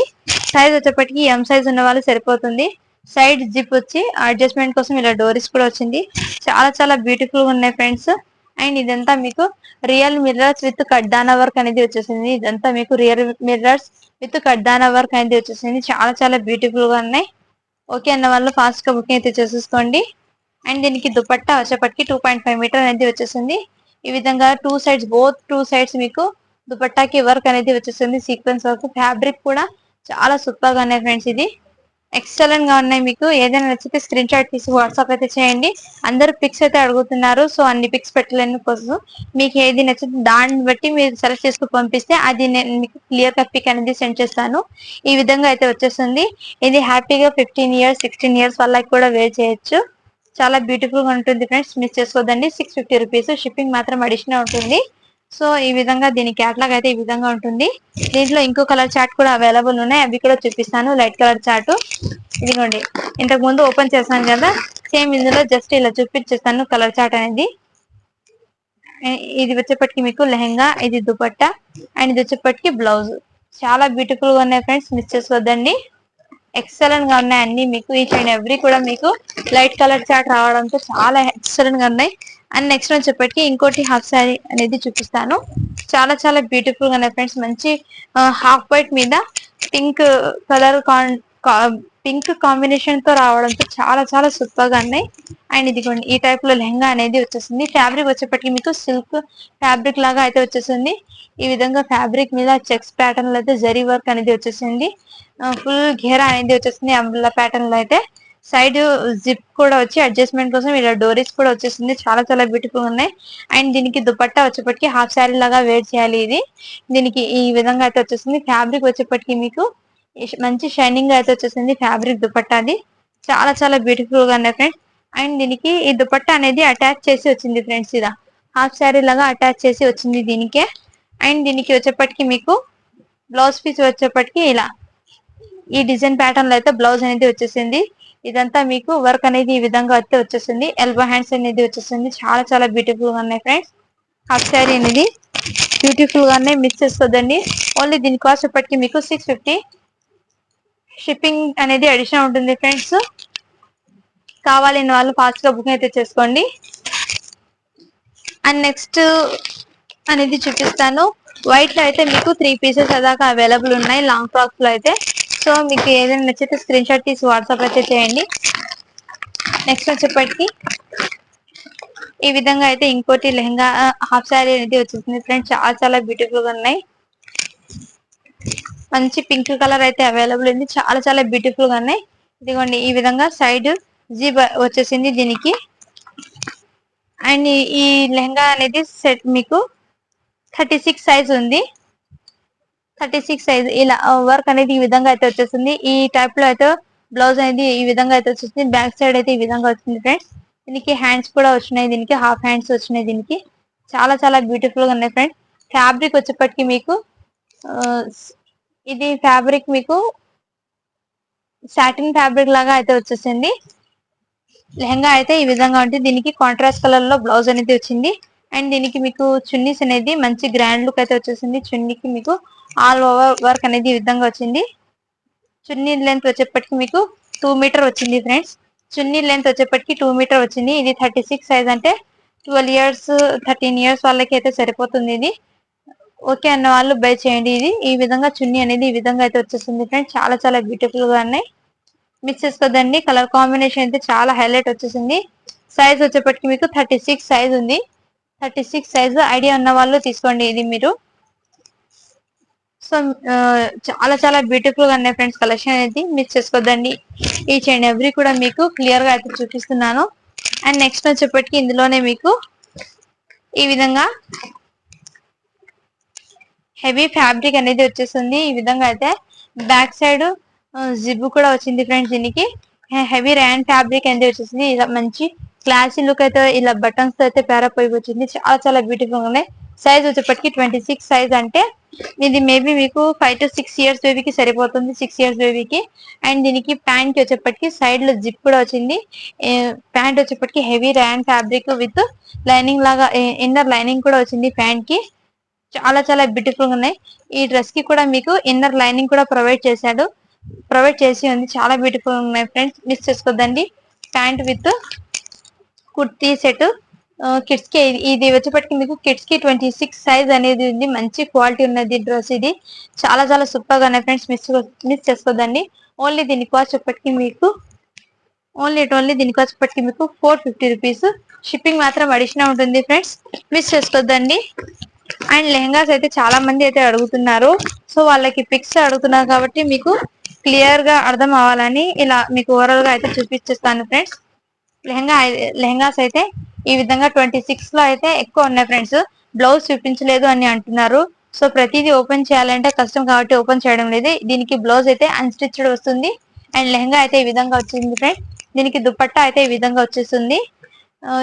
సైజ్ వచ్చేప్పటికి ఎం సైజ్ ఉన్న వాళ్ళు సరిపోతుంది. సైడ్ జిప్ వచ్చి అడ్జస్ట్మెంట్ కోసం ఇలా డోరీస్ కూడా వచ్చింది. చాలా చాలా బ్యూటిఫుల్ గా ఉన్నాయి ఫ్రెండ్స్. అండ్ ఇదంతా మీకు రియల్ మిర్రర్స్ విత్ కడ్డానా వర్క్ అనేది వచ్చేసింది. ఇదంతా మీకు రియల్ మిర్రర్స్ విత్ కడ్డానా వర్క్ అనేది వచ్చేసింది. చాలా చాలా బ్యూటిఫుల్ గా ఉన్నాయి. ఓకే అన్న వాళ్ళు ఫాస్ట్ గా బుకింగ్ అయితే చేసేసుకోండి. అండ్ దీనికి దుపట్టా వచ్చేప్పటికి 2.5 మీటర్ అనేది వచ్చేసింది. ఈ విధంగా బోత్ టూ సైడ్స్ మీకు దుపట్టాకి వర్క్ అనేది వచ్చేసింది. Sequence work. ఫ్యాబ్రిక్ కూడా చాలా సూపర్ గా ఉన్నాయి ఫ్రెండ్స్. ఇది ఎక్సలెంట్ గా ఉన్నాయి. మీకు ఏదైనా నచ్చితే స్క్రీన్ షాట్ తీసి వాట్సాప్ అయితే చేయండి. అందరు పిక్స్ అయితే అడుగుతున్నారు, సో అన్ని పిక్స్ పెట్టలేని కోసం మీకు ఏది నచ్చితే దాన్ని బట్టి మీరు సెలెక్ట్ చేసుకుని పంపిస్తే అది నేను మీకు క్లియర్ గా పిక్ అనేది సెండ్ చేస్తాను. ఈ విధంగా అయితే వచ్చేస్తుంది. ఇది హ్యాపీగా 15 ఇయర్స్ 16 ఇయర్స్ వాళ్ళకి కూడా వేర్ చేయొచ్చు. చాలా బ్యూటిఫుల్ గా ఉంటుంది ఫ్రెండ్స్. మిస్ చేసుకోదండి. 650 రూపీస్. షిప్పింగ్ మాత్రం అడిషనల్ ఉంటుంది. సో ఈ విధంగా దీని క్యాట్లాగ్ అయితే ఈ విధంగా ఉంటుంది. దీంట్లో ఇంకో కలర్ చార్ట్ కూడా అవైలబుల్ ఉన్నాయి. అవి కూడా చూపిస్తాను. లైట్ కలర్ చార్ట్ ఇదిగోండి. ఇంతకు ముందు ఓపెన్ చేశాను కదా, సేమ్ ఇందులో జస్ట్ ఇలా చూపించేస్తాను కలర్ చార్ట్ అనేది. ఇది వచ్చేప్పటికి మీకు లెహెంగా, ఇది దుపట్టా అండ్ ఇది వచ్చేప్పటికి బ్లౌజ్. చాలా బ్యూటిఫుల్ గా ఉన్నాయి ఫ్రెండ్స్. మిస్ చేసుకోవద్దండి. ఎక్సలెంట్ గా ఉన్నాయి అన్ని. మీకు ఈచ్ అండ్ ఎవ్రీ కూడా మీకు లైట్ కలర్ చార్ట్ రావడంతో చాలా ఎక్సలెంట్ గా ఉన్నాయి. అండ్ నెక్స్ట్ వచ్చేప్పటికి ఇంకోటి హాఫ్ శారీ అనేది చూపిస్తాను. చాలా చాలా బ్యూటిఫుల్ గా ఉన్నాయి ఫ్రెండ్స్. మంచి హాఫ్ వైట్ మీద పింక్ కలర్ పింక్ కాంబినేషన్ తో రావడంతో చాలా చాలా సూపర్ గా ఉన్నాయి. అండ్ ఇదిగోండి ఈ టైప్ లో లెహంగా అనేది వచ్చేసింది. ఫ్యాబ్రిక్ వచ్చేప్పటికి మీకు సిల్క్ ఫ్యాబ్రిక్ లాగా అయితే వచ్చేసింది. ఈ విధంగా ఫ్యాబ్రిక్ మీద చెక్స్ ప్యాటర్న్ లో అయితే జరీ వర్క్ అనేది వచ్చేసింది. ఫుల్ ఘేరా అనేది వచ్చేసింది అంబ్రెల్లా ప్యాటర్న్ లో అయితే. సైడ్ జిప్ కూడా వచ్చి అడ్జస్ట్మెంట్ కోసం ఇలా డోరీస్ కూడా వచ్చేసింది. చాలా చాలా బ్యూటిఫుల్ ఉన్నాయి. అండ్ దీనికి దుపట్టా వచ్చేప్పటికి హాఫ్ శారీ లాగా వేర్ చేయాలి. ఇది దీనికి ఈ విధంగా అయితే వచ్చేసింది. ఫ్యాబ్రిక్ వచ్చేప్పటికి మీకు మంచి షైనింగ్ అయితే వచ్చేసింది. ఫ్యాబ్రిక్ దుపట్టాది చాలా చాలా బ్యూటిఫుల్ గా ఉన్నాయి ఫ్రెండ్స్. అండ్ దీనికి ఈ దుపట్టా అనేది అటాచ్ చేసి వచ్చింది ఫ్రెండ్స్. ఇలా హాఫ్ శారీ లాగా అటాచ్ చేసి వచ్చింది దీనికే. అండ్ దీనికి వచ్చేప్పటికి మీకు బ్లౌజ్ పీస్ వచ్చేప్పటికి ఇలా ఈ డిజైన్ ప్యాటర్న్ లో అయితే బ్లౌజ్ అనేది వచ్చేసింది. ఇదంతా మీకు వర్క్ అనేది ఈ విధంగా అయితే వచ్చేసింది. ఎల్బో హ్యాండ్స్ అనేది వచ్చేసింది. చాలా చాలా బ్యూటిఫుల్ గా ఉన్నాయి ఫ్రెండ్స్. హాఫ్ శారీ అనేది బ్యూటిఫుల్ గానే మిస్ చేసుకోదండి. ఓన్లీ దీని కాస్ట్ ఇప్పటికి మీకు 650. షిప్పింగ్ అనేది అడిషనల్ ఉంటుంది ఫ్రెండ్స్. కావాలని వాళ్ళు ఫాస్ట్ గా బుకింగ్ అయితే చేసుకోండి. అండ్ నెక్స్ట్ అనేది చూపిస్తాను. వైట్ లో అయితే మీకు 3 పీసెస్ దాకా అవైలబుల్ ఉన్నాయి లాంగ్ ఫ్రాక్స్ లో అయితే. సో మీకు ఏదైనా నచ్చితే స్క్రీన్ షాట్ తీసి వాట్సాప్ అయితే చేయండి. నెక్స్ట్ వచ్చేప్పటికి ఈ విధంగా అయితే ఇంకోటి లెహంగా హాఫ్ శారీ అనేది వచ్చేసింది ఫ్రెండ్స్. చాలా చాలా బ్యూటిఫుల్ గా ఉన్నాయి. మంచి పింక్ కలర్ అయితే అవైలబుల్ ఉంది. చాలా చాలా బ్యూటిఫుల్ గా ఉన్నాయి. ఇదిగోండి ఈ విధంగా సైడ్ జీబ్ వచ్చేసింది దీనికి. అండ్ ఈ లెహంగా అనేది సెట్ మీకు 36 సైజ్ ఉంది. 36 సైజ్ ఇలా వర్క్ అనేది ఈ విధంగా అయితే వచ్చేసింది. ఈ టైప్ లో అయితే బ్లౌజ్ అనేది ఈ విధంగా అయితే వచ్చేసింది. బ్యాక్ సైడ్ అయితే ఈ విధంగా వచ్చింది ఫ్రెండ్స్. దీనికి హ్యాండ్స్ కూడా వచ్చినాయి. దీనికి హాఫ్ హ్యాండ్స్ వచ్చినాయి. దీనికి చాలా చాలా బ్యూటిఫుల్ గా ఉన్నాయి ఫ్రెండ్స్. ఫ్యాబ్రిక్ వచ్చేప్పటికి మీకు ఇది ఫ్యాబ్రిక్ మీకు సాటిన్ ఫ్యాబ్రిక్ లాగా అయితే వచ్చేసింది. లెహంగా అయితే ఈ విధంగా ఉంటుంది. దీనికి కాంట్రాస్ట్ కలర్ లో బ్లౌజ్ అనేది వచ్చింది. అండ్ దీనికి మీకు చున్నీస్ అనేది మంచి గ్రాండ్ లుక్ అయితే వచ్చేసింది. చున్నీకి మీకు ఆల్ ఓవర్ వర్క్ అనేది ఈ విధంగా వచ్చింది. చున్నీ లెంత్ వచ్చేప్పటికి మీకు 2 మీటర్ వచ్చింది ఫ్రెండ్స్. చున్నీ లెంత్ వచ్చేప్పటికి 2 మీటర్ వచ్చింది. ఇది 36 సైజ్ అంటే 12 ఇయర్స్ 13 ఇయర్స్ వాళ్ళకి అయితే సరిపోతుంది. ఇది ఓకే అన్న వాళ్ళు బై చేయండి. ఇది ఈ విధంగా చున్నీ అనేది ఈ విధంగా అయితే వచ్చేసింది ఫ్రెండ్స్. చాలా చాలా బ్యూటిఫుల్ గా ఉన్నాయి. మిక్స్ చేసుకోదండి. కలర్ కాంబినేషన్ అయితే చాలా హైలైట్ వచ్చేసింది. సైజ్ వచ్చేప్పటికి మీకు 36 సైజ్ ఉంది. 36 సైజ్ ఐడియా ఉన్న వాళ్ళు తీసుకోండి ఇది మీరు. సో చాలా చాలా బ్యూటిఫుల్ గా ఉన్నాయి ఫ్రెండ్స్. కలెక్షన్ అనేది మిస్ చేసుకోద్దండి. ఈచ్ అండ్ ఎవ్రీ కూడా మీకు క్లియర్ గా అయితే చూపిస్తున్నాను. అండ్ నెక్స్ట్ వచ్చేప్పటికి ఇందులోనే మీకు ఈ విధంగా హెవీ ఫ్యాబ్రిక్ అనేది వచ్చేస్తుంది. ఈ విధంగా అయితే బ్యాక్ సైడ్ జిబ్ కూడా వచ్చింది ఫ్రెండ్స్. దీనికి హెవీ ర్యాన్ ఫ్యాబ్రిక్ అనేది వచ్చేసింది. ఇలా మంచి క్లాసీ లుక్ అయితే ఇలా బటన్స్ తో అయితే పేరప్ అయిపోయి వచ్చింది. చాలా చాలా బ్యూటిఫుల్ గా ఉన్నాయి. సైజ్ వచ్చేప్పటికి 26 సైజ్ అంటే ఇది మేబీ మీకు 5 to 6 ఇయర్స్ బేబీకి సరిపోతుంది. 6 ఇయర్స్ బేబీకి. అండ్ దీనికి ప్యాంట్ కి వచ్చేప్పటికి సైడ్ లో జిప్ కూడా వచ్చింది. ప్యాంట్ వచ్చేప్పటికి heavy rayon fabric with lining లాగా ఇన్నర్ లైనింగ్ కూడా వచ్చింది ప్యాంట్ కి. చాలా చాలా బ్యూటిఫుల్ గా ఉన్నాయి. ఈ డ్రెస్ కి కూడా మీకు ఇన్నర్ లైనింగ్ కూడా ప్రొవైడ్ చేసి ఉంది. చాలా బ్యూటిఫుల్ గా ఉన్నాయి ఫ్రెండ్స్. మిస్ చేసుకోద్దండి. Pant with kurti set kids కి ఇది వచ్చేప్పటికి మీకు కిడ్స్ కి 26 సైజ్ అనేది ఉంది. మంచి క్వాలిటీ ఉన్నది డ్రెస్. ఇది చాలా చాలా సూపర్ గా ఉన్నాయి ఫ్రెండ్స్. మిస్ చేసుకోద్దండి. ఓన్లీ దీని కాస్ట్ వచ్చేప్పటికి మీకు దీని కాస్ట్ వచ్చేప్పటికి మీకు 450 రూపీస్. షిప్పింగ్ మాత్రం అడిషనల్ ఉంటుంది ఫ్రెండ్స్. మిస్ చేసుకోద్దండి. అండ్ లెహంగాస్ అయితే చాలా మంది అయితే అడుగుతున్నారు. సో వాళ్ళకి పిక్స్ అడుగుతున్నారు కాబట్టి మీకు క్లియర్ గా అర్థం అవ్వాలని ఇలా మీకు ఓవరాల్ గా అయితే చూపించేస్తాను ఫ్రెండ్స్. లెహంగాస్ అయితే ఈ విధంగా 26 లో అయితే ఎక్కువ ఉన్నాయి ఫ్రెండ్స్. బ్లౌజ్ చూపించలేదు అని అంటున్నారు. సో ప్రతిదీ ఓపెన్ చేయాలంటే కష్టం కాబట్టి ఓపెన్ చేయడం లేదు. దీనికి బ్లౌజ్ అయితే అన్స్టిచ్డ్ వస్తుంది. అండ్ లెహంగా అయితే ఈ విధంగా వచ్చింది ఫ్రెండ్స్. దీనికి దుపట్టా అయితే ఈ విధంగా వచ్చేస్తుంది.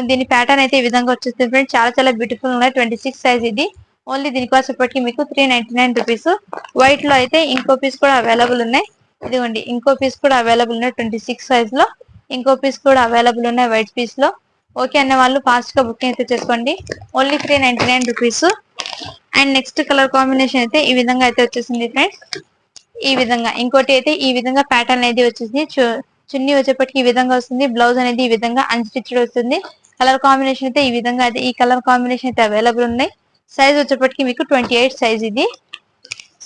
దీని ప్యాటర్న్ అయితే ఈ విధంగా వచ్చేస్తుంది ఫ్రెండ్స్. చాలా చాలా బ్యూటిఫుల్ ఉన్నాయి. 26 సైజ్ ఇది. ఓన్లీ దీని కాస్ట్ ఇప్పటికి మీకు 399 రూపీస్. వైట్ లో అయితే ఇంకో పీస్ కూడా అవైలబుల్ ఉన్నాయి. ఇదిగోండి ఇంకో పీస్ కూడా అవైలబుల్ ఉన్నాయి. 26 సైజ్ లో ఇంకో పీస్ కూడా అవైలబుల్ ఉన్నాయి వైట్ పీస్ లో. ఓకే అన్న వాళ్ళు ఫాస్ట్ గా బుకింగ్ అయితే చేసుకోండి. Only 399 rupees. And next colour combination అయితే ఈ విధంగా అయితే వచ్చేసింది ఫ్రెండ్స్. ఈ విధంగా ఇంకోటి అయితే ఈ విధంగా ప్యాటర్న్ అనేది వచ్చేసింది. చున్నీ వచ్చేప్పటికి ఈ విధంగా వస్తుంది. బ్లౌజ్ అనేది ఈ విధంగా అన్స్టిచ్డ్ వస్తుంది. కలర్ కాంబినేషన్ అయితే ఈ విధంగా అయితే ఈ కలర్ కాంబినేషన్ అయితే అవైలబుల్ ఉన్నాయి. సైజ్ వచ్చేప్పటికి మీకు 28 సైజ్ ఇది.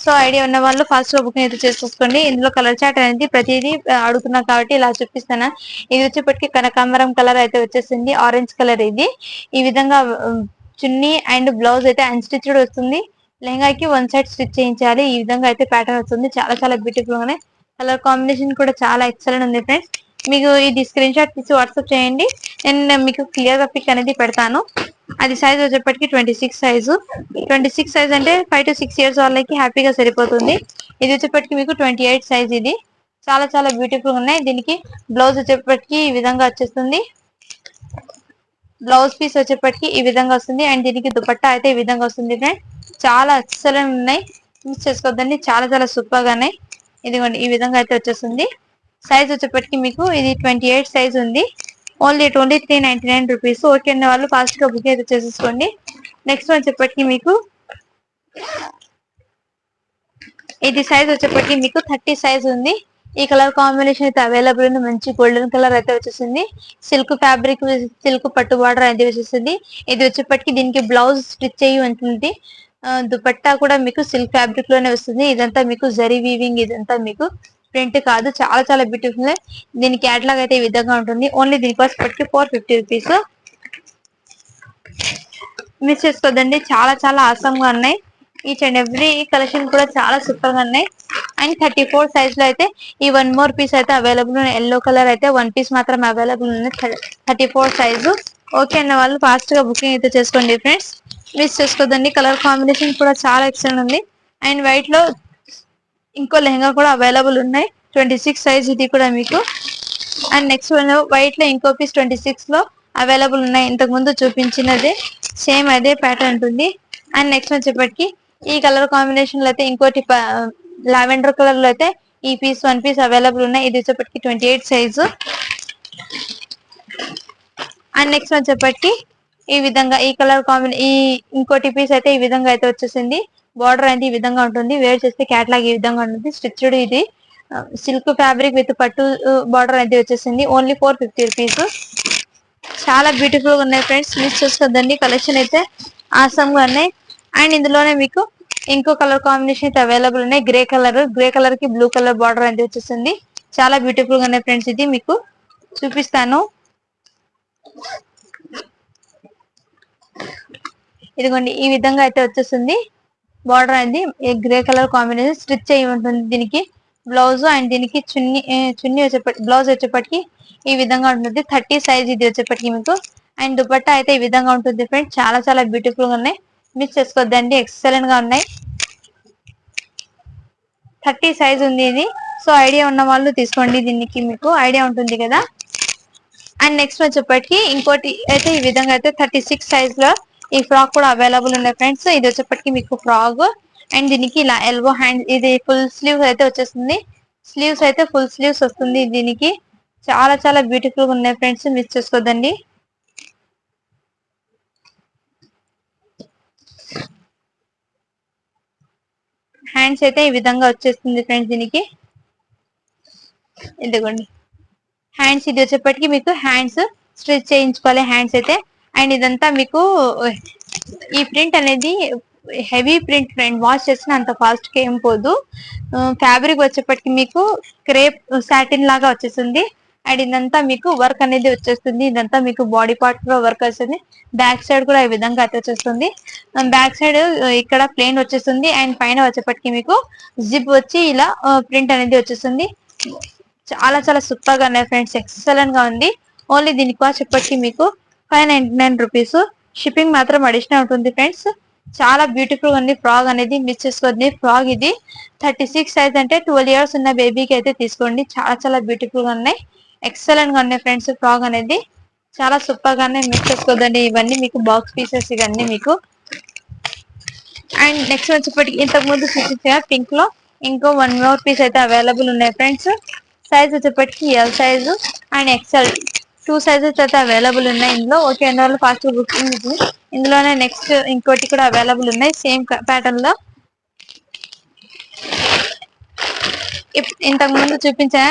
సో ఐడియా ఉన్న వాళ్ళు ఫాస్ట్ గా బుకింగ్ అయితే చేసుకోండి. ఇందులో కలర్ చార్ట్ అనేది ప్రతిదీ అడుగుతున్నా కాబట్టి ఇలా చూపిస్తాను. ఇది వచ్చేప్పటికి కనకాంబరం కలర్ అయితే వచ్చేసింది. ఆరెంజ్ కలర్ ఇది. ఈ విధంగా చున్నీ అండ్ బ్లౌజ్ అయితే అన్స్టిచ్డ్ వస్తుంది. లెహంగాకి 1 సైడ్ స్టిచ్ చేయించాలి. ఈ విధంగా అయితే ప్యాటర్న్ వస్తుంది. చాలా చాలా బ్యూటిఫుల్ గా ఉన్నాయి. కలర్ కాంబినేషన్ కూడా చాలా ఎక్సలెంట్ ఉంది ఫ్రెండ్స్. మీకు ఇది స్క్రీన్ షాట్ తీసి వాట్సాప్ చేయండి. నేను మీకు క్లియర్ గా పిక్ అనేది పెడతాను. అది సైజ్ వచ్చేప్పటికి 26 సైజు. 26 సైజ్ అంటే 5 to 6 ఇయర్స్ వాళ్ళకి హ్యాపీగా సరిపోతుంది. ఇది వచ్చేప్పటికి మీకు 28 సైజ్. ఇది చాలా చాలా బ్యూటిఫుల్ ఉన్నాయి. దీనికి బ్లౌజ్ వచ్చేప్పటికి ఈ విధంగా వచ్చేస్తుంది. బ్లౌజ్ పీస్ వచ్చేప్పటికి ఈ విధంగా వస్తుంది. అండ్ దీనికి దుపట్టా అయితే ఈ విధంగా వస్తుంది ఫ్రెండ్. చాలా ఎక్సలెంట్ ఉన్నాయి, మిస్ చేసుకోవద్దండి. చాలా చాలా సూపర్ గా ఉన్నాయి. ఇదిగోండి ఈ విధంగా అయితే వచ్చేస్తుంది. సైజ్ వచ్చేప్పటికి మీకు ఇది 28 సైజ్ ఉంది. Only 399 rupees. ఓకే అన్న వాళ్ళు ఫాస్ట్ గా బుక్ అయితే చేసేసుకోండి. నెక్స్ట్ వచ్చేప్పటికి మీకు ఇది సైజ్ వచ్చేప్పటికి మీకు 30 సైజ్ ఉంది. ఈ కలర్ కాంబినేషన్ అయితే అవైలబుల్ ఉంది. మంచి గోల్డెన్ కలర్ అయితే వచ్చేసింది. సిల్క్ ఫ్యాబ్రిక్, సిల్క్ పట్టు బార్డర్ అయితే వచ్చేసింది. ఇది వచ్చేప్పటికి దీనికి బ్లౌజ్ స్టిచ్ అయ్యి ఉంటుంది. దుపట్టా కూడా మీకు సిల్క్ ఫ్యాబ్రిక్ లోనే వస్తుంది. ఇదంతా మీకు జరీ వీవింగ్, ఇదంతా మీకు ప్రింట్ కాదు. చాలా చాలా బ్యూటిఫుల్. దీని క్యాటలాగ్ అయితే ఈ విధంగా ఉంటుంది. ఓన్లీ దీనికి వచ్చేప్పటికి 450 రూపీస్. మిస్ చేసుకోదండి. చాలా చాలా ఆసమ్ గా ఉన్నాయి. ఈచ్ అండ్ ఎవ్రీ కలెక్షన్ కూడా చాలా సూపర్ గా ఉన్నాయి. అండ్ 34 సైజ్ లో అయితే ఈ 1 మోర్ పీస్ అయితే అవైలబుల్ ఉన్నాయి. ఎల్లో కలర్ అయితే 1 పీస్ మాత్రం అవైలబుల్ ఉంది. 34 సైజు. ఓకే అన్న వాళ్ళు ఫాస్ట్ గా బుకింగ్ అయితే చేసుకోండి ఫ్రెండ్స్. మిస్ చేసుకోదండి. కలర్ కాంబినేషన్ కూడా చాలా ఎక్సలెంట్ ఉంది. అండ్ వైట్ లో ఇంకో లెహంగా కూడా అవైలబుల్ ఉన్నాయి. 26 సైజ్ ఇది కూడా మీకు. అండ్ నెక్స్ట్ వైట్ లో ఇంకో పీస్ 26 లో అవైలబుల్ ఉన్నాయి. ఇంతకు ముందు చూపించినదే సేమ్ అదే ప్యాటర్న్ ఉంటుంది. అండ్ నెక్స్ట్ వచ్చేప్పటికి ఈ కలర్ కాంబినేషన్ లో అయితే ఇంకోటి లావెండర్ కలర్ లో అయితే ఈ పీస్ 1 పీస్ అవైలబుల్ ఉన్నాయి. ఇది వచ్చేప్పటికి 28 సైజు. అండ్ నెక్స్ట్ వచ్చేప్పటికి ఈ విధంగా ఈ కలర్ ఈ ఇంకోటి పీస్ అయితే ఈ విధంగా అయితే వచ్చేసింది. బార్డర్ అయితే ఈ విధంగా ఉంటుంది. వేర్ చేస్తే క్యాట్లాగ్ ఈ విధంగా ఉంటుంది. స్టిచ్డ్ ఇది సిల్క్ ఫ్యాబ్రిక్ విత్ పట్టు బార్డర్ అయితే వచ్చేసింది. Only 450 rupees. చాలా బ్యూటిఫుల్ గా ఉన్నాయి ఫ్రెండ్స్. మిస్ చేసుకోదండి. కలెక్షన్ అయితే ఆసమ్ గా ఉన్నాయి. అండ్ ఇందులోనే మీకు ఇంకో కలర్ కాంబినేషన్ అయితే అవైలబుల్ ఉన్నాయి. గ్రే కలర్ కి బ్లూ కలర్ బార్డర్ అయితే వచ్చేసింది. చాలా బ్యూటిఫుల్ గా ఉన్నాయి ఫ్రెండ్స్. ఇది మీకు చూపిస్తాను. ఇదిగోండి ఈ విధంగా అయితే వచ్చేస్తుంది. బార్డర్ అనేది గ్రే కలర్ కాంబినేషన్ స్టిచ్ అయి ఉంటుంది. దీనికి బ్లౌజ్ అండ్ దీనికి చున్నీ వచ్చేప్పటికి బ్లౌజ్ వచ్చేప్పటికి ఈ విధంగా ఉంటుంది. 30 సైజ్ ఇది వచ్చేప్పటికి మీకు. అండ్ దుపట్టా అయితే ఈ విధంగా ఉంటుంది ఫ్రెండ్స్. చాలా చాలా బ్యూటిఫుల్ గా ఉన్నాయి. మిస్ చేసుకోవద్దండి. ఎక్సలెంట్ గా ఉన్నాయి. 30 సైజ్ ఉంది ఇది. సో ఐడియా ఉన్న వాళ్ళు తీసుకోండి. దీనికి మీకు ఐడియా ఉంటుంది కదా. అండ్ నెక్స్ట్ వచ్చేప్పటికి ఇంకోటి అయితే ఈ విధంగా అయితే 36 సైజ్ లో ఈ ఫ్రాక్ కూడా అవైలబుల్ ఉన్నాయి ఫ్రెండ్స్. ఇది వచ్చేప్పటికి మీకు ఫ్రాక్. అండ్ దీనికి ఇలా ఎల్బో హ్యాండ్, ఇది ఫుల్ స్లీవ్స్ అయితే వచ్చేస్తుంది. స్లీవ్స్ అయితే ఫుల్ స్లీవ్స్ వస్తుంది దీనికి. చాలా చాలా బ్యూటిఫుల్ గా ఉన్నాయి ఫ్రెండ్స్. మిస్ చేసుకోదండి. హ్యాండ్స్ అయితే ఈ విధంగా వచ్చేస్తుంది ఫ్రెండ్స్. దీనికి ఇదిగోండి హ్యాండ్స్. ఇది వచ్చేప్పటికి మీకు హ్యాండ్స్ స్టిచ్ చేయించుకోవాలి హ్యాండ్స్ అయితే. అండ్ ఇదంతా మీకు ఈ ప్రింట్ అనేది హెవీ ప్రింట్ ఫ్రెండ్. వాష్ చేసిన అంత ఫాస్ట్ గా ఏం పోదు. ఫ్యాబ్రిక్ వచ్చేప్పటికి మీకు క్రేప్ సాటిన్ లాగా వచ్చేస్తుంది. అండ్ ఇదంతా మీకు వర్క్ అనేది వచ్చేస్తుంది. ఇదంతా మీకు బాడీ పార్ట్ లో వర్క్ వస్తుంది. బ్యాక్ సైడ్ కూడా ఈ విధంగా అయితే వచ్చేస్తుంది. బ్యాక్ సైడ్ ఇక్కడ ప్లేన్ వచ్చేస్తుంది. అండ్ పైన వచ్చేప్పటికి మీకు జిప్ వచ్చి ఇలా ప్రింట్ అనేది వచ్చేస్తుంది. చాలా చాలా సూపర్ గా ఉన్నాయి ఫ్రెండ్స్. ఎక్సలెంట్ గా ఉంది. ఓన్లీ దీనికి వచ్చేప్పటికి మీకు 599 రూపీస్. షిప్పింగ్ మాత్రం అడిషనల్ ఉంటుంది ఫ్రెండ్స్. చాలా బ్యూటిఫుల్ గా ఉంది. ఫ్రాక్ అనేది మిస్ చేసుకోండి. ఫ్రాక్ ఇది 36 సైజ్ అంటే 12 ఇయర్స్ ఉన్న బేబీకి అయితే తీసుకోండి. చాలా చాలా బ్యూటిఫుల్ గా ఉన్నాయి. ఎక్సలెంట్ గా ఉన్నాయి ఫ్రెండ్స్. ఫ్రాక్ అనేది చాలా సూపర్ గానే మిస్ చేసుకోదండి. ఇవన్నీ మీకు బాక్స్ పీసెస్ ఇవన్నీ మీకు. అండ్ నెక్స్ట్ వచ్చేప్పటికి ఇంతకు ముందు చూపించిన పింక్ లో ఇంకో 1 మోర్ పీస్ అయితే అవైలబుల్ ఉన్నాయి ఫ్రెండ్స్. సైజ్ వచ్చేప్పటికి L size and XL 2 sizes అయితే అవైలబుల్ ఉన్నాయి ఇందులో. ఓకే అన్న వాళ్ళు ఫాస్ట్ బుకింగ్. ఇందులోనే నెక్స్ట్ ఇంకోటి కూడా అవైలబుల్ ఉన్నాయి సేమ్ ప్యాటర్న్ లో. ఇంతకు ముందు చూపించిన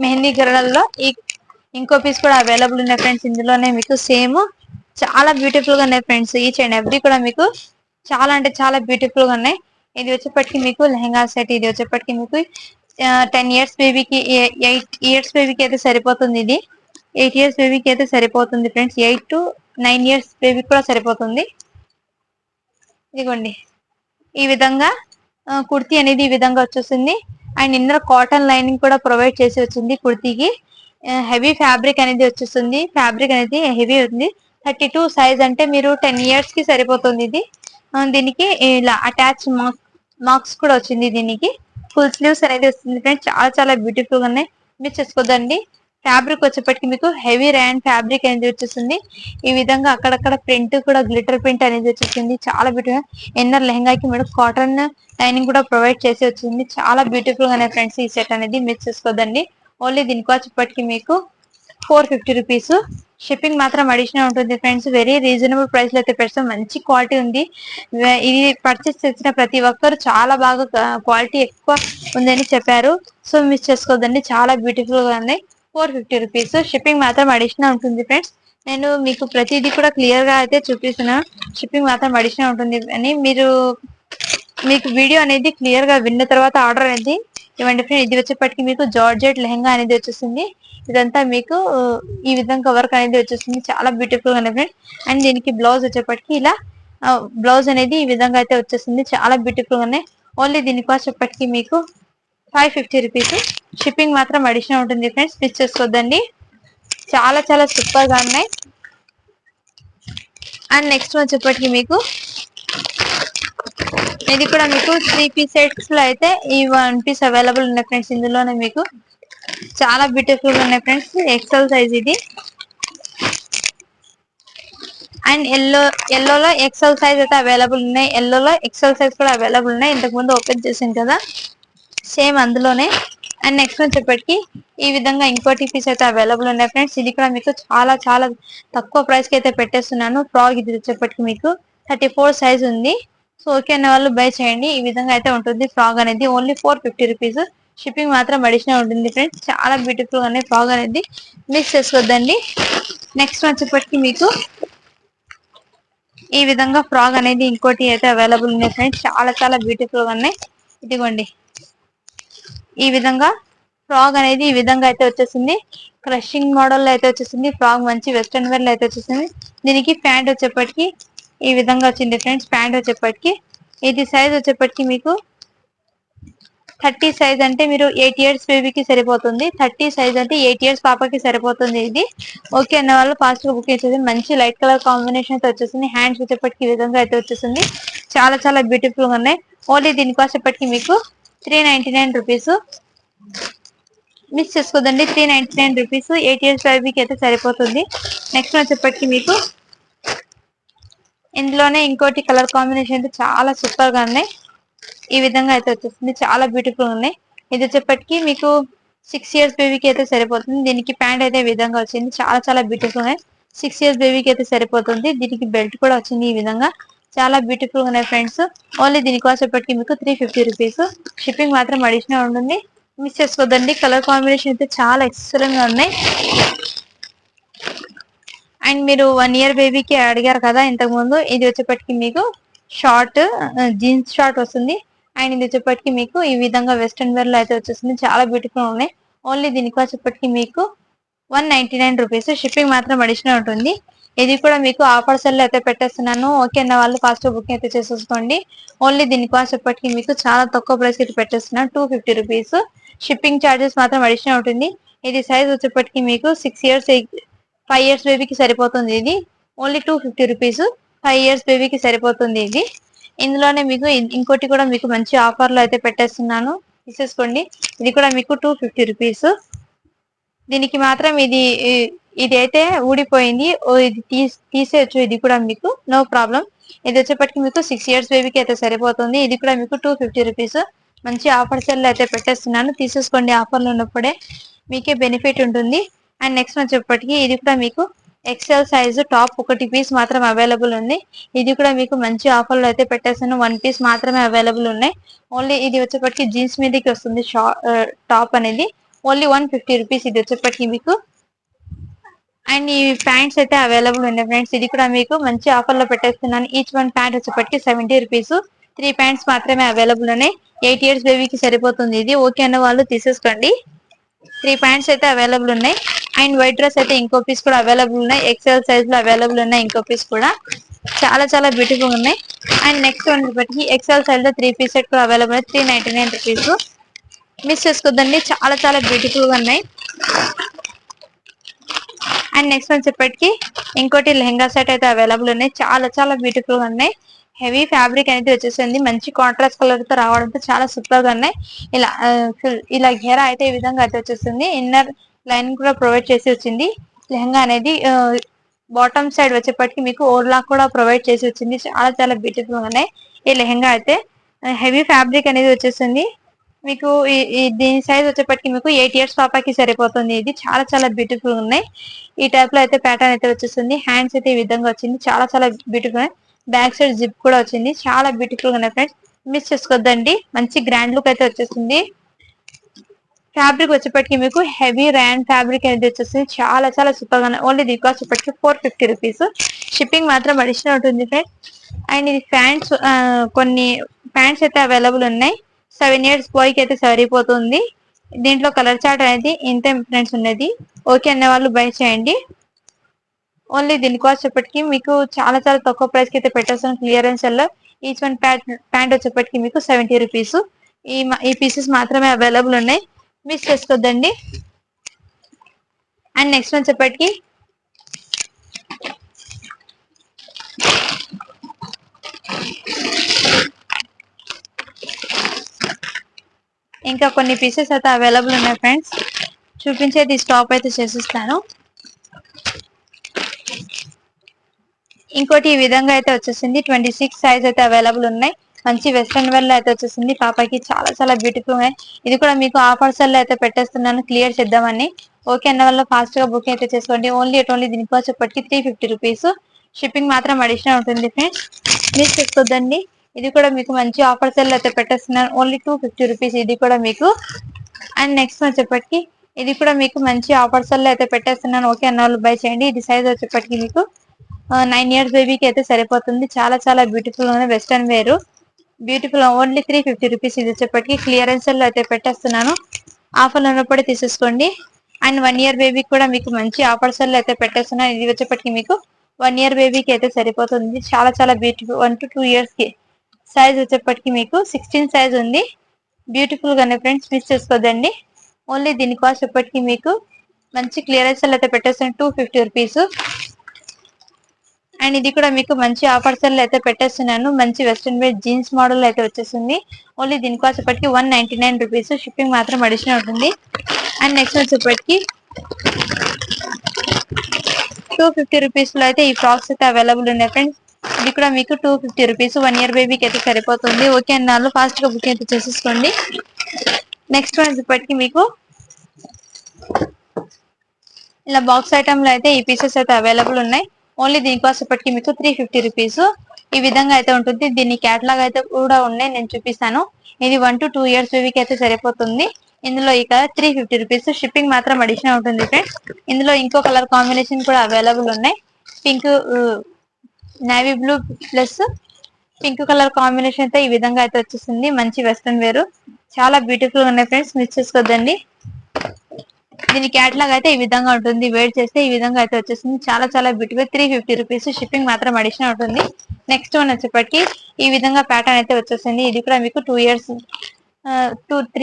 మెహందీ గరలలో ఇంకో పీస్ కూడా అవైలబుల్ ఉన్నాయి ఫ్రెండ్స్. ఇందులోనే మీకు సేమ్ చాలా బ్యూటిఫుల్ గా ఉన్నాయి ఫ్రెండ్స్. ఈచ్ అండ్ ఎవ్రీ కూడా మీకు చాలా అంటే చాలా బ్యూటిఫుల్ గా ఉన్నాయి. ఇది వచ్చేప్పటికి మీకు లెహంగా సెట్. ఇది వచ్చేప్పటికి మీకు 10 ఇయర్స్ బేబీకి 8 ఇయర్స్ బేబీకి అయితే సరిపోతుంది. ఇది 8 ఇయర్స్ బేబీకి అయితే సరిపోతుంది ఫ్రెండ్స్. 8 to 9 ఇయర్స్ బేబీకి కూడా సరిపోతుంది. ఇదిగోండి ఈ విధంగా కుర్తీ అనేది ఈ విధంగా వచ్చేసింది. అండ్ ఇందులో కాటన్ లైనింగ్ కూడా ప్రొవైడ్ చేసి వచ్చింది కుర్తీకి. హెవీ ఫ్యాబ్రిక్ అనేది వచ్చేస్తుంది. ఫ్యాబ్రిక్ అనేది హెవీ ఉంది. 32 సైజ్ అంటే మీరు 10 ఇయర్స్ కి సరిపోతుంది ఇది. దీనికి ఇలా అటాచ్ మార్క్స్ కూడా వచ్చింది. దీనికి ఫుల్ స్లీవ్స్ అనేది వస్తుంది ఫ్రెండ్స్. చాలా చాలా బ్యూటిఫుల్ గా ఉన్నాయి. మీరు చూసుకోదండి. ఫ్యాబ్రిక్ వచ్చేప్పటికి మీకు హెవీ ర్యాన్ ఫ్యాబ్రిక్ అనేది వచ్చేస్తుంది. ఈ విధంగా అక్కడక్కడ ప్రింట్ కూడా గ్లిటర్ ప్రింట్ అనేది వచ్చేసింది. చాలా బ్యూటిఫుల్. ఎన్నర్ లెహంగాకి మీరు కాటన్ లైనింగ్ కూడా ప్రొవైడ్ చేసి వచ్చింది. చాలా బ్యూటిఫుల్ గానే ఫ్రెండ్స్ ఈ సెట్ అనేది మీరు చూసుకోదండి. ఓన్లీ దీనికి వచ్చేప్పటికి మీకు 450 రూపీస్. షిప్పింగ్ మాత్రం అడిషనల్ ఉంటుంది ఫ్రెండ్స్. వెరీ రీజనబుల్ ప్రైస్ లో అయితే పెడతాం. మంచి క్వాలిటీ ఉంది. ఇది పర్చేస్ చేసిన ప్రతి ఒక్కరు చాలా బాగా క్వాలిటీ ఎక్కువ ఉందని చెప్పారు. సో మిస్ చేసుకోదండి. చాలా బ్యూటిఫుల్ గా ఉన్నాయి. 450 రూపీస్. షిప్పింగ్ మాత్రం అడిషనల్ ఉంటుంది ఫ్రెండ్స్. నేను మీకు ప్రతిదీ కూడా క్లియర్ గా అయితే చూపిస్తున్నాను. షిప్పింగ్ మాత్రం అడిషనల్ ఉంటుంది అని మీకు వీడియో అనేది క్లియర్ గా విన్న తర్వాత ఆర్డర్ అనేది ఇవ్వండి ఫ్రెండ్. ఇది వచ్చేప్పటికి మీకు జార్జెట్ లెహంగా అనేది వచ్చేసింది. ఇదంతా మీకు ఈ విధంగా వర్క్ అనేది వచ్చేసింది. చాలా బ్యూటిఫుల్ గా ఫ్రెండ్. అండ్ దీనికి బ్లౌజ్ వచ్చేప్పటికి ఇలా బ్లౌజ్ అనేది ఈ విధంగా అయితే వచ్చేసింది. చాలా బ్యూటిఫుల్ గా ఉన్నాయి. ఓన్లీ దీనికి వచ్చేప్పటికి మీకు 550 రూపీస్. షిప్పింగ్ మాత్రం అడిషనల్ ఉంటుంది ఫ్రెండ్స్. మిస్ చేసుకోవద్దండి. చాలా చాలా సూపర్ గా ఉన్నాయి. అండ్ నెక్స్ట్ వచ్చేప్పటికి మీకు ఇది కూడా మీకు 3 పీస్ సెట్స్ లో అయితే ఈ 1 పీస్ అవైలబుల్ ఉన్నాయి ఫ్రెండ్స్. ఇందులోనే మీకు చాలా బ్యూటిఫుల్ గా ఉన్నాయి ఫ్రెండ్స్. ఎక్సెల్ సైజ్ ఇది. అండ్ ఎల్లోలో ఎక్సెల్ సైజ్ అయితే అవైలబుల్ ఉన్నాయి. ఎల్లోలో ఎక్సెల్ సైజ్ కూడా అవైలబుల్ ఉన్నాయి. ఇంతకు ముందు ఓపెన్ చేసాం కదా, సేమ్ అందులోనే. అండ్ నెక్స్ట్ వచ్చేప్పటికి ఈ విధంగా ఇంకోటి పీస్ అయితే అవైలబుల్ ఉన్నాయి ఫ్రెండ్స్. ఇది కూడా మీకు చాలా చాలా తక్కువ ప్రైస్ కి అయితే పెట్టేస్తున్నాను. ఫ్రాక్ ఇది వచ్చేప్పటికి మీకు 34 సైజ్ ఉంది. సో ఓకే అనే వాళ్ళు బై చేయండి. ఈ విధంగా అయితే ఉంటుంది ఫ్రాక్ అనేది. Only 450 rupees. షిప్పింగ్ మాత్రం అడిషనల్ ఉంటుంది ఫ్రెండ్స్. చాలా బ్యూటిఫుల్ గా ఫ్రాక్ అనేది మిస్ చేసుకోవద్దండి. నెక్స్ట్ వచ్చేప్పటికి మీకు ఈ విధంగా ఫ్రాక్ అనేది ఇంకోటి అయితే అవైలబుల్ ఉన్నాయి ఫ్రెండ్స్. చాలా చాలా బ్యూటిఫుల్ గా ఉన్నాయి. ఇదిగోండి ఈ విధంగా ఫ్రాక్ అనేది ఈ విధంగా అయితే వచ్చేసింది. క్రషింగ్ మోడల్ లో అయితే వచ్చేసింది. ఫ్రాక్ మంచి వెస్ట్రన్ వేర్ లో అయితే వచ్చేసింది. దీనికి ప్యాంట్ వచ్చేప్పటికి ఈ విధంగా వచ్చింది ఫ్రెండ్స్. ప్యాంట్ వచ్చేప్పటికి ఇది సైజ్ వచ్చేప్పటికి మీకు 30 సైజ్ అంటే మీరు 8 ఇయర్స్ బేబీకి సరిపోతుంది. 30 సైజ్ అంటే 8 ఇయర్స్ పాపకి సరిపోతుంది. ఇది ఓకే అన్న వాళ్ళు ఫాస్ట్ గా బుక్ చేసేది. మంచి లైట్ కలర్ కాంబినేషన్ అయితే వచ్చేసింది. హ్యాండ్స్ వచ్చేప్పటికి ఈ విధంగా అయితే వచ్చేసింది. చాలా చాలా బ్యూటిఫుల్ గా ఉన్నాయి. ఓన్లీ దీనికి వచ్చేప్పటికి మీకు 399 రూపీస్. మిస్ చేసుకోదండి. 399 రూపీస్. 8 ఇయర్స్ బేబీకి అయితే సరిపోతుంది. నెక్స్ట్ వచ్చేప్పటికి మీకు ఇందులోనే ఇంకోటి కలర్ కాంబినేషన్ అయితే చాలా సూపర్ గా ఉన్నాయి. ఈ విధంగా అయితే వచ్చేస్తుంది. చాలా బ్యూటిఫుల్ ఉన్నాయి. ఇది వచ్చేప్పటికి మీకు 6 ఇయర్స్ బేబీకి అయితే సరిపోతుంది. దీనికి ప్యాంట్ అయితే ఈ విధంగా వచ్చింది. చాలా చాలా బ్యూటిఫుల్ ఉన్నాయి. 6 ఇయర్స్ బేబీకి అయితే సరిపోతుంది. దీనికి బెల్ట్ కూడా వచ్చింది ఈ విధంగా. చాలా బ్యూటిఫుల్ గా ఉన్నాయి ఫ్రెండ్స్. ఓన్లీ దీనికి వచ్చేప్పటికి మీకు 350 రూపీస్. షిప్పింగ్ మాత్రం అడిషనల్ ఉంటుంది. మిస్ చేసుకోవద్దండి. కలర్ కాంబినేషన్ అయితే చాలా ఎక్సలెంట్ గా ఉన్నాయి. అండ్ మీరు 1 ఇయర్ బేబీకి అడిగారు కదా ఇంతకు ముందు. ఇది వచ్చేప్పటికి మీకు షార్ట్ జీన్స్ షార్ట్ వస్తుంది. అండ్ ఇది వచ్చేప్పటికి మీకు ఈ విధంగా వెస్ట్రన్ వేర్ లో అయితే వచ్చేస్తుంది. చాలా బ్యూటిఫుల్ ఉన్నాయి. ఓన్లీ దీనికి వచ్చేప్పటికి మీకు 199 రూపీస్. షిప్పింగ్ మాత్రం అడిషనల్ ఉంటుంది. ఇది కూడా మీకు ఆఫర్ సెల్ అయితే పెట్టేస్తున్నాను. ఓకే అన్న వాళ్ళు ఫాస్ట్ బుకింగ్ అయితే చేసేసుకోండి. ఓన్లీ దీనికి వచ్చేప్పటికి మీకు చాలా తక్కువ ప్రైస్ అయితే పెట్టేస్తున్నాను. 250 రూపీస్. షిప్పింగ్ ఛార్జెస్ మాత్రం అడిషనల్ ఉంటుంది. ఇది సైజ్ వచ్చేప్పటికి మీకు 5 ఇయర్స్ బేబీకి సరిపోతుంది. ఇది ఓన్లీ 250 రూపీస్. 5 ఇయర్స్ బేబీకి సరిపోతుంది ఇది. ఇందులోనే మీకు ఇంకోటి కూడా మీకు మంచి ఆఫర్ లో అయితే పెట్టేస్తున్నాను. తీసేసుకోండి. ఇది కూడా మీకు 250 రూపీస్. దీనికి మాత్రం ఇది అయితే ఊడిపోయింది. ఇది తీసేయచ్చు. ఇది కూడా మీకు నో ప్రాబ్లం. ఇది వచ్చేప్పటికి మీకు 6 ఇయర్స్ బేబీకి అయితే సరిపోతుంది. ఇది కూడా మీకు 250 రూపీస్. మంచి ఆఫర్ సెల్ అయితే పెట్టేస్తున్నాను. తీసేసుకోండి. ఆఫర్లు ఉన్నప్పుడే మీకే బెనిఫిట్ ఉంటుంది. అండ్ నెక్స్ట్ వచ్చేప్పటికి ఇది కూడా మీకు ఎక్సెల్ సైజు టాప్ ఒకటి పీస్ మాత్రం అవైలబుల్ ఉంది. ఇది కూడా మీకు మంచి ఆఫర్ లో అయితే పెట్టేస్తాను. 1 పీస్ మాత్రమే అవైలబుల్ ఉన్నాయి. ఓన్లీ ఇది వచ్చేప్పటికి జీన్స్ మీదకి వస్తుంది టాప్ అనేది. Only 150 rupees. ఇది వచ్చేప్పటికి మీకు అండ్ ఈ ప్యాంట్స్ అయితే అవైలబుల్ ఉన్నాయి ఫ్రెండ్స్. ఇది కూడా మీకు మంచి ఆఫర్ లో పెట్టేస్తున్నాను. ఈచ్ వన్ ప్యాంట్ వచ్చేప్పటికి 70 రూపీస్. 3 ప్యాంట్స్ మాత్రమే అవైలబుల్ ఉన్నాయి. 8 ఇయర్స్ బేబీకి సరిపోతుంది. ఇది ఓకే అన్న వాళ్ళు తీసేసుకోండి. 3 ప్యాంట్స్ అయితే అవైలబుల్ ఉన్నాయి. అండ్ వైట్ డ్రెస్ అయితే ఇంకో పీస్ కూడా అవైలబుల్ ఉన్నాయి. ఎక్సెల్ సైజ్ లో అవైలబుల్ ఉన్నాయి. ఇంకో పీస్ కూడా చాలా చాలా బ్యూటిఫుల్ ఉన్నాయి. అండ్ నెక్స్ట్ వచ్చేప్పటికి ఎక్సెల్ సైజ్ లో 3 పీస్ సెట్ కూడా అవైలబుల్ 399 రూపీస్. మిస్ చేసుకోద్దండి. చాలా చాలా బ్యూటిఫుల్ గా ఉన్నాయి. అండ్ నెక్స్ట్ వచ్చేప్పటికి ఇంకోటి లెహంగా సెట్ అయితే అవైలబుల్ ఉన్నాయి. చాలా చాలా బ్యూటిఫుల్ గా ఉన్నాయి. హెవీ ఫ్యాబ్రిక్ అనేది వచ్చేసింది. మంచి కాంట్రాస్ట్ కలర్ తో రావడంతో చాలా సూపర్ గా ఉన్నాయి. ఇలా ఇలా ఘెరా అయితే ఈ విధంగా అయితే వచ్చేస్తుంది. ఇన్నర్ లైనింగ్ కూడా ప్రొవైడ్ చేసి వచ్చింది. లెహంగా అనేది బాటమ్ సైడ్ వచ్చేప్పటికి మీకు ఓర్లాక్ కూడా ప్రొవైడ్ చేసి వచ్చింది. చాలా చాలా బ్యూటిఫుల్ గా ఉన్నాయి. ఈ లెహంగా అయితే హెవీ ఫ్యాబ్రిక్ అనేది వచ్చేసింది. మీకు దీని సైజ్ వచ్చేప్పటికి మీకు 8 ఇయర్స్ పాపకి సరిపోతుంది. ఇది చాలా చాలా బ్యూటిఫుల్ గా ఉన్నాయి. ఈ టైప్ లో అయితే ప్యాటర్న్ అయితే వచ్చేసింది. హ్యాండ్స్ అయితే ఈ విధంగా వచ్చింది. చాలా చాలా బ్యూటిఫుల్. బ్యాక్ సైడ్ జిప్ కూడా వచ్చింది. చాలా బ్యూటిఫుల్ గా ఉన్నాయి ఫ్రెండ్స్. మిస్ చేసుకోవద్దండి. మంచి గ్రాండ్ లుక్ అయితే వచ్చేసింది. ఫ్యాబ్రిక్ వచ్చేప్పటికి మీకు హెవీ ర్యాన్ ఫ్యాబ్రిక్ అనేది వచ్చేసింది. చాలా చాలా సూపర్ గా ఓన్లీ దీని కాస్ట్ వచ్చేప్పటికి 450 రూపీస్. షిప్పింగ్ మాత్రం అడిషనల్ ఉంటుంది ఫ్రెండ్స్. అండ్ ఇది ప్యాంట్స్ కొన్ని ప్యాంట్స్ అయితే అవైలబుల్ ఉన్నాయి. 7 ఇయర్స్ బాయ్ కి అయితే సరిపోతుంది. దీంట్లో కలర్ చార్ట్ అనేది ఇంతే ఫ్రెండ్స్ ఉన్నది. ఓకే అనే వాళ్ళు బై చేయండి. ఓన్లీ దీని కాస్ట్ వచ్చేప్పటికి మీకు చాలా చాలా తక్కువ ప్రైస్ కి అయితే పెట్టేస్తాను. క్లియరెన్స్ లో ఈచ్ వన్ ప్యాంట్ వచ్చేప్పటికి మీకు 70 రూపీస్. ఈ పీసెస్ మాత్రమే అవైలబుల్ ఉన్నాయి. మిస్ చేసుకోద్దండి. అండ్ నెక్స్ట్ వచ్చేప్పటికి ఇంకా కొన్ని పీసెస్ అయితే అవైలబుల్ ఉన్నాయి ఫ్రెండ్స్. చూపించేది స్టాప్ అయితే చేసిస్తాను. ఇంకోటి ఈ విధంగా అయితే వచ్చేసింది. 26 సైజ్ అయితే అవైలబుల్ ఉన్నాయి. మంచి వెస్ట్రన్ వేర్ లో అయితే వచ్చేసింది. పాపకి చాలా చాలా బ్యూటిఫుల్ ఉన్నాయి. ఇది కూడా మీకు ఆఫర్స్ లో అయితే పెట్టేస్తున్నాను క్లియర్ చేద్దామని. ఓకే అన్న వల్ల ఫాస్ట్ గా బుకింగ్ అయితే చేసుకోండి. ఓన్లీ దీనికి వచ్చేప్పటికి 350 రూపీస్. షిప్పింగ్ మాత్రం అడిషనల్ ఉంటుంది ఫ్రెండ్స్. మిస్ చేసుకోద్దండి. ఇది కూడా మీకు మంచి ఆఫర్స్ లో అయితే పెట్టేస్తున్నాను. ఓన్లీ 250 రూపీస్ ఇది కూడా మీకు. అండ్ నెక్స్ట్ వచ్చేప్పటికి ఇది కూడా మీకు మంచి ఆఫర్స్ లో అయితే పెట్టేస్తున్నాను. ఓకే అన్న వాళ్ళు బై చేయండి. ఇది సైజ్ వచ్చేప్పటికి మీకు 9 ఇయర్స్ బేబీకి అయితే సరిపోతుంది. చాలా చాలా బ్యూటిఫుల్ గా western wear beautiful. Only 350 rupees. ఇది వచ్చేప్పటికి క్లియరెన్స్ లో అయితే పెట్టేస్తున్నాను. ఆఫర్ ఉన్నప్పుడే తీసేసుకోండి. అండ్ 1 ఇయర్ బేబీకి కూడా మీకు మంచి ఆఫర్స్ లో అయితే పెట్టేస్తున్నాను. ఇది వచ్చేప్పటికి మీకు 1 ఇయర్ బేబీకి అయితే సరిపోతుంది. చాలా చాలా బ్యూటిఫుల్. 1 to 2 ఇయర్స్ కి సైజ్ వచ్చేప్పటికి మీకు 16 సైజ్ ఉంది. బ్యూటిఫుల్ గానే ఫ్రెండ్స్. మిస్ చేసుకోదండి. ఓన్లీ దీని కాస్ట్ ఎప్పటికి మీకు మంచి క్లియరెన్స్ లో అయితే పెట్టేస్తాను. 250 రూపీస్. అండ్ ఇది కూడా మీకు మంచి ఆఫర్స్ అయితే పెట్టేస్తున్నాను. మంచి వెస్ట్రన్ వేర్ జీన్స్ మోడల్ అయితే వచ్చేసింది. ఓన్లీ దీని కాస్ట్ వచ్చేప్పటికి 199 రూపీస్. షిప్పింగ్ మాత్రం అడిషనల్ ఉంటుంది. అండ్ నెక్స్ట్ వచ్చేప్పటికి 250 రూపీస్ లో అయితే ఈ ఫ్రాక్స్ అయితే అవైలబుల్ ఉన్నాయి ఫ్రెండ్స్. ఇది కూడా మీకు 250 రూపీస్. 1 ఇయర్ బేబీకి అయితే సరిపోతుంది. ఓకే అన్నాళ్ళు ఫాస్ట్ గా బుకింగ్ అయితే చేసేసుకోండి. నెక్స్ట్ వచ్చేప్పటికి మీకు ఇలా బాక్స్ ఐటమ్ లో అయితే ఈ పీసెస్ అయితే అవైలబుల్ ఉన్నాయి. ఓన్లీ దీని కాస్ట్ ఇప్పటికి మీకు 350 రూపీస్. ఈ విధంగా అయితే ఉంటుంది. దీని క్యాటలాగ్ అయితే కూడా ఉన్నాయి. నేను చూపిస్తాను. ఇది 1 to 2 ఇయర్స్ బేబీకి అయితే సరిపోతుంది. ఇందులో ఇక 350 రూపీస్. షిప్పింగ్ మాత్రం అడిషనల్ ఉంటుంది ఫ్రెండ్స్. ఇందులో ఇంకో కలర్ కాంబినేషన్ కూడా అవైలబుల్ ఉన్నాయి. Pink navy blue plus pink colour combination అయితే ఈ విధంగా అయితే వచ్చేసింది. మంచి వెస్ట్రన్ వేర్ చాలా బ్యూటిఫుల్ గా ఉన్నాయి ఫ్రెండ్స్. మిస్ చేసుకోవద్దండి. దీని క్యాటలాగ్ అయితే ఈ విధంగా ఉంటుంది. వేర్ చేస్తే ఈ విధంగా అయితే వచ్చేసింది. చాలా చాలా బ్యూటిఫుల్. 350 రూపీస్. షిప్పింగ్ మాత్రం అడిషనల్ ఉంటుంది. నెక్స్ట్ వన్ వచ్చేప్పటికి ఈ విధంగా ప్యాటర్న్ అయితే వచ్చేసింది. ఇది కూడా మీకు 3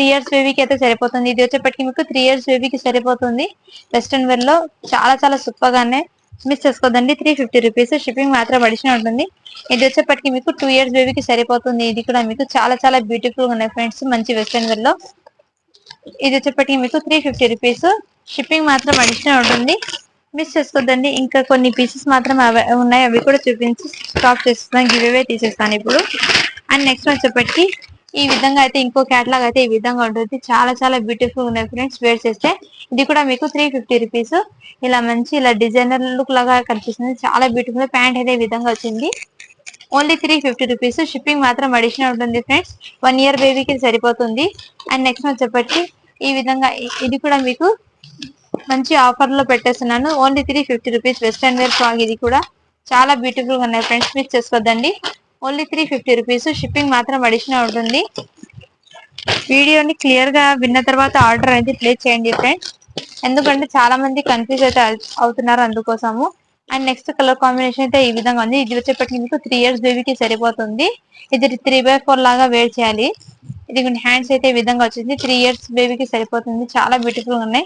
ఇయర్స్ బేబీకి అయితే సరిపోతుంది. ఇది వచ్చేప్పటికి మీకు 3 ఇయర్స్ బేబీకి సరిపోతుంది. వెస్ట్రన్ వేర్ లో చాలా చాలా సూపర్ గానే. మిస్ చేసుకోదండి. 350 రూపీస్. షిప్పింగ్ మాత్రం అడిషనల్ ఉంటుంది. ఇది వచ్చేప్పటికి మీకు 2 ఇయర్స్ బేబీకి సరిపోతుంది. ఇది కూడా మీకు చాలా చాలా బ్యూటిఫుల్ గా ఉన్నాయి ఫ్రెండ్స్. మంచి వెస్ట్రన్ వేర్ లో ఇది వచ్చేప్పటికి మీకు 350 రూపీస్. షిప్పింగ్ మాత్రం అడిషనల్ ఉంటుంది. మిస్ చేసుకోద్దండి. ఇంకా కొన్ని పీసెస్ మాత్రం ఉన్నాయి. అవి కూడా చూపించి స్టాప్ చేస్తాను. గివ్ అవే తీసేస్తాను ఇప్పుడు. అండ్ నెక్స్ట్ వచ్చేప్పటికి ఈ విధంగా అయితే ఇంకో క్యాటలాగ్ అయితే ఈ విధంగా ఉంటుంది. చాలా చాలా బ్యూటిఫుల్ ఉన్నాయి ఫ్రెండ్స్. వేర్ చేస్తే ఇది కూడా మీకు 350 రూపీస్. ఇలా మంచి ఇలా డిజైనర్ లుక్ లాగా కనిపిస్తుంది. చాలా బ్యూటిఫుల్. ప్యాంట్ అయితే ఈ విధంగా వచ్చింది. Only 350 rupees. షిప్పింగ్ మాత్రం అడిషనల్ ఉంటుంది ఫ్రెండ్స్. 1 ఇయర్ బేబీకి సరిపోతుంది. అండ్ నెక్స్ట్ వచ్చేప్పటికి ఈ విధంగా ఇది కూడా మీకు మంచి ఆఫర్ లో పెట్టేస్తున్నాను. Only 350 rupees. Western wear frock. ఇది కూడా చాలా బ్యూటిఫుల్ గా ఉన్నాయి ఫ్రెండ్స్. మిస్ చేసుకోవద్దండి. Only 350 rupees. షిప్పింగ్ మాత్రం అడిషనల్ ఉంటుంది. వీడియోని క్లియర్ గా విన్న తర్వాత ఆర్డర్ అనేది ప్లేస్ చేయండి ఫ్రెండ్స్. ఎందుకంటే చాలా మంది కన్ఫ్యూజ్ అయితే అవుతున్నారు అందుకోసము. అండ్ నెక్స్ట్ కలర్ కాంబినేషన్ అయితే ఈ విధంగా ఉంది. ఇది వచ్చేప్పటికి మీకు 3 ఇయర్స్ బేబీకి సరిపోతుంది. ఇది 3/4 లాగా వేర్ చేయాలి. ఇది హ్యాండ్స్ అయితే ఈ విధంగా వచ్చింది. 3 ఇయర్స్ బేబీకి సరిపోతుంది. చాలా బ్యూటిఫుల్ గా ఉన్నాయి.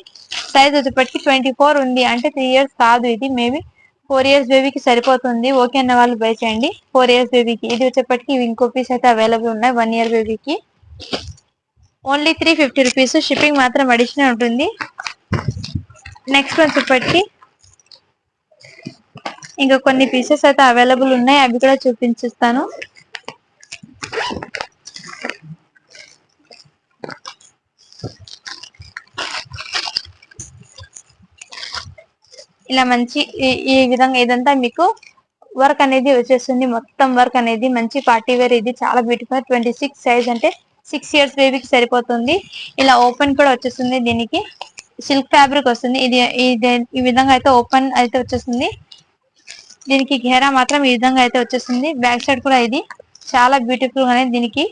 సైజ్ వచ్చేప్పటికి 24 ఉంది. అంటే 3 ఇయర్స్ కాదు, ఇది మేబీ 4 ఇయర్స్ బేబీకి సరిపోతుంది. ఓకే అన్న వాళ్ళు బై చేయండి. 4 ఇయర్స్ బేబీకి ఇది వచ్చేప్పటికి ఇంకో పీస్ అయితే అవైలబుల్ ఉన్నాయి. 1 ఇయర్ బేబీకి ఓన్లీ 350 రూపీస్. షిప్పింగ్ మాత్రం అడిషనల్ ఉంటుంది. నెక్స్ట్ వచ్చేప్పటికి ఇంకా కొన్ని పీసెస్ అయితే అవైలబుల్ ఉన్నాయి, అవి కూడా చూపించిస్తాను. ఇలా మంచి ఈ విధంగా ఇదంతా మీకు వర్క్ అనేది వచ్చేస్తుంది. మొత్తం వర్క్ అనేది మంచి పార్టీ వేర్. ఇది చాలా బ్యూటిఫుల్. 26 సైజ్ అంటే 6 ఇయర్స్ బేబీకి సరిపోతుంది. ఇలా ఓపెన్ కూడా వచ్చేస్తుంది. దీనికి సిల్క్ ఫ్యాబ్రిక్ వస్తుంది. ఇది ఈ విధంగా అయితే ఓపెన్ అయితే వచ్చేస్తుంది. దీనికి ఘేరా మాత్రం ఈ విధంగా అయితే వచ్చేస్తుంది. బ్యాక్ సైడ్ కూడా ఇది చాలా బ్యూటిఫుల్ గానే దీనికి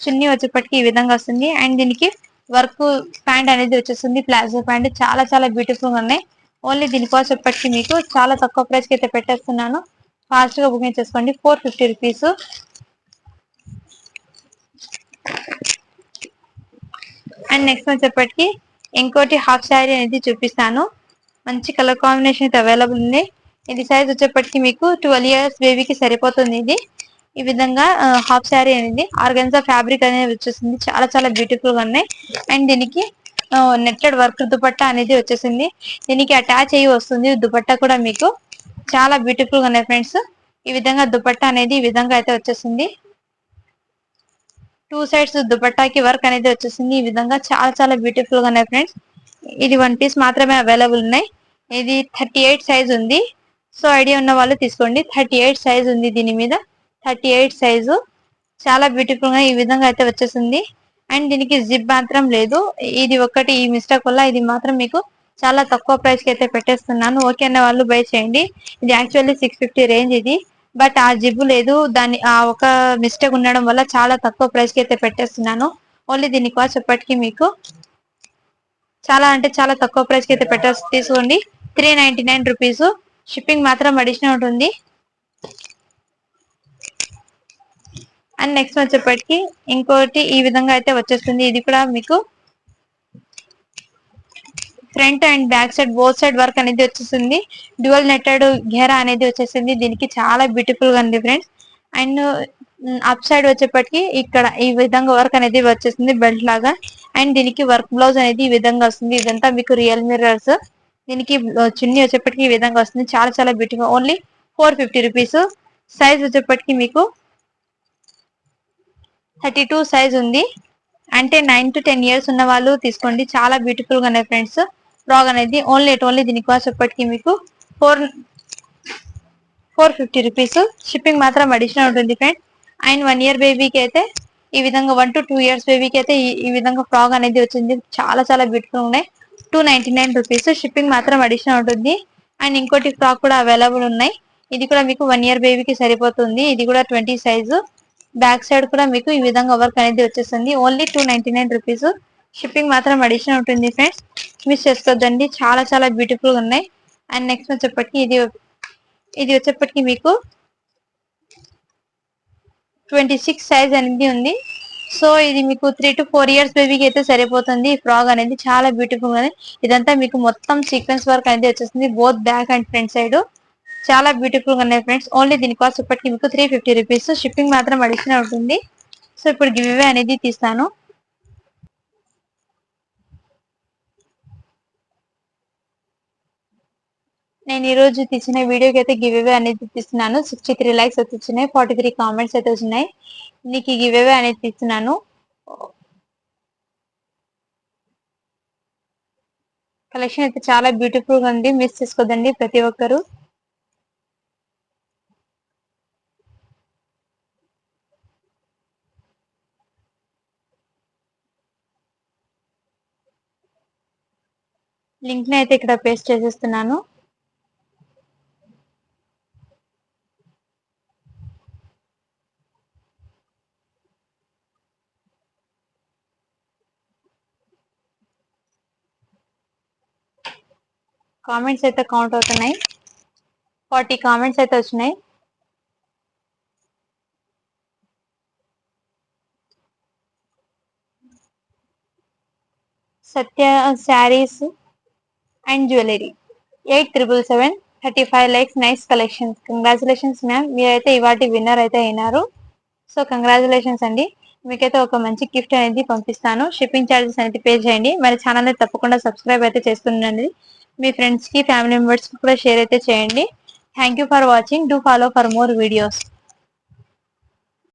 చున్నీ వచ్చేప్పటికి ఈ విధంగా వస్తుంది. అండ్ దీనికి వర్క్ ప్యాంట్ అనేది వచ్చేస్తుంది. ప్లాజో ప్యాంట్ చాలా చాలా బ్యూటిఫుల్ గా ఉన్నాయి. ఓన్లీ దీనికోసం వచ్చేప్పటికి మీకు చాలా తక్కువ ప్రైస్ కి అయితే పెట్టేస్తున్నాను. ఫాస్ట్ గా బుకింగ్ చేసుకోండి. 450 రూపీస్. అండ్ నెక్స్ట్ వచ్చేప్పటికి ఇంకోటి హాఫ్ శారీ అనేది చూపిస్తాను. మంచి కలర్ కాంబినేషన్ అయితే అవైలబుల్ ఉంది. ఇది సైజ్ వచ్చేప్పటికి మీకు 12 ఇయర్స్ బేబీకి సరిపోతుంది. ఇది ఈ విధంగా హాఫ్ శారీ అనేది ఆర్గన్జా ఫ్యాబ్రిక్ అనేది వచ్చేసింది. చాలా చాలా బ్యూటిఫుల్ గా ఉన్నాయి. అండ్ దీనికి నెట్టెడ్ వర్క్ దుపట్టా అనేది వచ్చేసింది. దీనికి అటాచ్ అయ్యి వస్తుంది దుపట్టా కూడా మీకు చాలా బ్యూటిఫుల్ గా ఉన్నాయి ఫ్రెండ్స్. ఈ విధంగా దుపట్టా అనేది ఈ విధంగా అయితే వచ్చేసింది. 2 సైడ్స్ దుపట్టాకి వర్క్ అనేది వచ్చేసింది. ఈ విధంగా చాలా చాలా బ్యూటిఫుల్ గా ఉన్నాయి ఫ్రెండ్స్. ఇది 1 పీస్ మాత్రమే అవైలబుల్ ఉన్నాయి. ఇది 38 సైజ్ ఉంది. సో ఐడియా ఉన్న వాళ్ళు తీసుకోండి. 38 సైజ్ ఉంది దీని మీద. 38 సైజు చాలా బ్యూటిఫుల్ గా ఈ విధంగా అయితే వచ్చేసింది. అండ్ దీనికి జిప్ మాత్రం లేదు. ఇది ఒకటి ఈ మిస్టేక్ వల్ల ఇది మాత్రం మీకు చాలా తక్కువ ప్రైస్ కి అయితే పెట్టేస్తున్నాను. ఓకే అన్న వాళ్ళు బై చేయండి. ఇది యాక్చువల్లీ 650 రేంజ్ ఇది. బట్ ఆ జిబు లేదు, దాని ఆ ఒక మిస్టేక్ ఉండడం వల్ల చాలా తక్కువ ప్రైస్ కి అయితే పెట్టేస్తున్నాను. ఓన్లీ దీని కాస్ట్ ఎప్పటికీ మీకు చాలా అంటే చాలా తక్కువ ప్రైస్ కి అయితే తీసుకోండి. 399 రూపీస్. షిప్పింగ్ మాత్రం అడిషనల్ ఉంటుంది. అండ్ నెక్స్ట్ వచ్చేప్పటికి ఇంకోటి ఈ విధంగా అయితే వచ్చేస్తుంది. ఇది కూడా మీకు front and back side both side work అనేది వచ్చేసింది. డ్యూయల్ నెట్టెడ్ ఘేరా అనేది వచ్చేసింది. దీనికి చాలా బ్యూటిఫుల్ గా ఉంది ఫ్రెండ్స్. అండ్ అప్ సైడ్ వచ్చేప్పటికి ఇక్కడ ఈ విధంగా వర్క్ అనేది వచ్చేసింది బెల్ట్ లాగా. అండ్ దీనికి వర్క్ బ్లౌజ్ అనేది ఈ విధంగా వస్తుంది. ఇదంతా మీకు రియల్ మిర్రర్స్. దీనికి చున్నీ వచ్చేప్పటికి ఈ విధంగా వస్తుంది. చాలా చాలా బ్యూటిఫుల్. Only 450 rupees. సైజ్ వచ్చేప్పటికి మీకు 32 సైజ్ ఉంది. అంటే 9 to 10 ఇయర్స్ ఉన్న వాళ్ళు తీసుకోండి. చాలా బ్యూటిఫుల్ గా ఉన్నాయి ఫ్రెండ్స్. ఫ్రాక్ అనేది ఓన్లీ దీని కాస్ట్ ఎప్పటికీ మీకు 450 రూపీస్. షిప్పింగ్ మాత్రం అడిషనల్ ఉంటుంది ఫ్రెండ్స్. అండ్ 1 ఇయర్ బేబీకి అయితే ఈ విధంగా 1 to 2 ఇయర్స్ బేబీకి అయితే ఈ విధంగా ఫ్రాక్ అనేది వచ్చింది. చాలా చాలా బ్యూటిఫుల్ ఉన్నాయి. 299 రూపీస్. షిప్పింగ్ మాత్రం అడిషనల్ ఉంటుంది. అండ్ ఇంకోటి ఫ్రాక్ కూడా అవైలబుల్ ఉన్నాయి. ఇది కూడా మీకు 1 ఇయర్ బేబీకి సరిపోతుంది. ఇది కూడా 20 సైజు. బ్యాక్ సైడ్ కూడా మీకు ఈ విధంగా వర్క్ అనేది వచ్చేస్తుంది. Only 299 rupees. షిప్పింగ్ మాత్రం అడిషనల్ ఉంటుంది ఫ్రెండ్స్. మిస్ చేసుకోవద్దండి. చాలా చాలా బ్యూటిఫుల్ గా ఉన్నాయి. అండ్ నెక్స్ట్ వచ్చేప్పటికి ఇది వచ్చేప్పటికి మీకు 26 సైజ్ అనేది ఉంది. సో ఇది మీకు 3 to 4 ఇయర్స్ బేబీకి అయితే సరిపోతుంది. ఈ ఫ్రాక్ అనేది చాలా బ్యూటిఫుల్ గా. ఇదంతా మీకు మొత్తం సీక్వెన్స్ వర్క్ అనేది వచ్చేస్తుంది. Both back and front side చాలా బ్యూటిఫుల్ గా ఉన్నాయి ఫ్రెండ్స్. ఓన్లీ దీని కాస్ట్ ఇప్పటికి మీకు 350 రూపీస్. షిప్పింగ్ మాత్రం అడిషనల్ ఉంటుంది. సో ఇప్పుడు గివ్ అవే అనేది తీస్తాను. నేను ఈ రోజు తీసిన వీడియోకి అయితే గివ్ అవే అనేది తీస్తున్నాను. 63 లైక్స్ అయితే వచ్చినాయి. 43 కామెంట్స్ అయితే వచ్చినాయి. నీకు గివ్ అవే అనేది తీస్తున్నాను. కలెక్షన్ అయితే చాలా బ్యూటిఫుల్ గా ఉంది. మిస్ చేసుకోదండి ప్రతి ఒక్కరు. లింక్ ని అయితే ఇక్కడ పేస్ట్ చేసేస్తున్నాను. కామెంట్స్ అయితే కౌంట్ అవుతున్నాయి. 40 కామెంట్స్ అయితే వచ్చినాయి. Satya sarees and jewellery 8777 35 likes. Nice collections. Congratulations ma'am, మీరైతే ఇవాటి విన్నర్ అయితే అయినారు. సో కంగ్రాచులేషన్స్ అండి. మీకైతే ఒక మంచి గిఫ్ట్ అనేది పంపిస్తాను. షిప్పింగ్ ఛార్జెస్ అనేది పే చేయండి. మరి ఛానల్ ని తప్పకుండా సబ్స్క్రైబ్ అయితే చేస్తుండండి. మీ ఫ్రెండ్స్ కి ఫ్యామిలీ మెంబర్స్ కి కూడా షేర్ అయితే చేయండి. Thank you for watching. Do follow for more videos.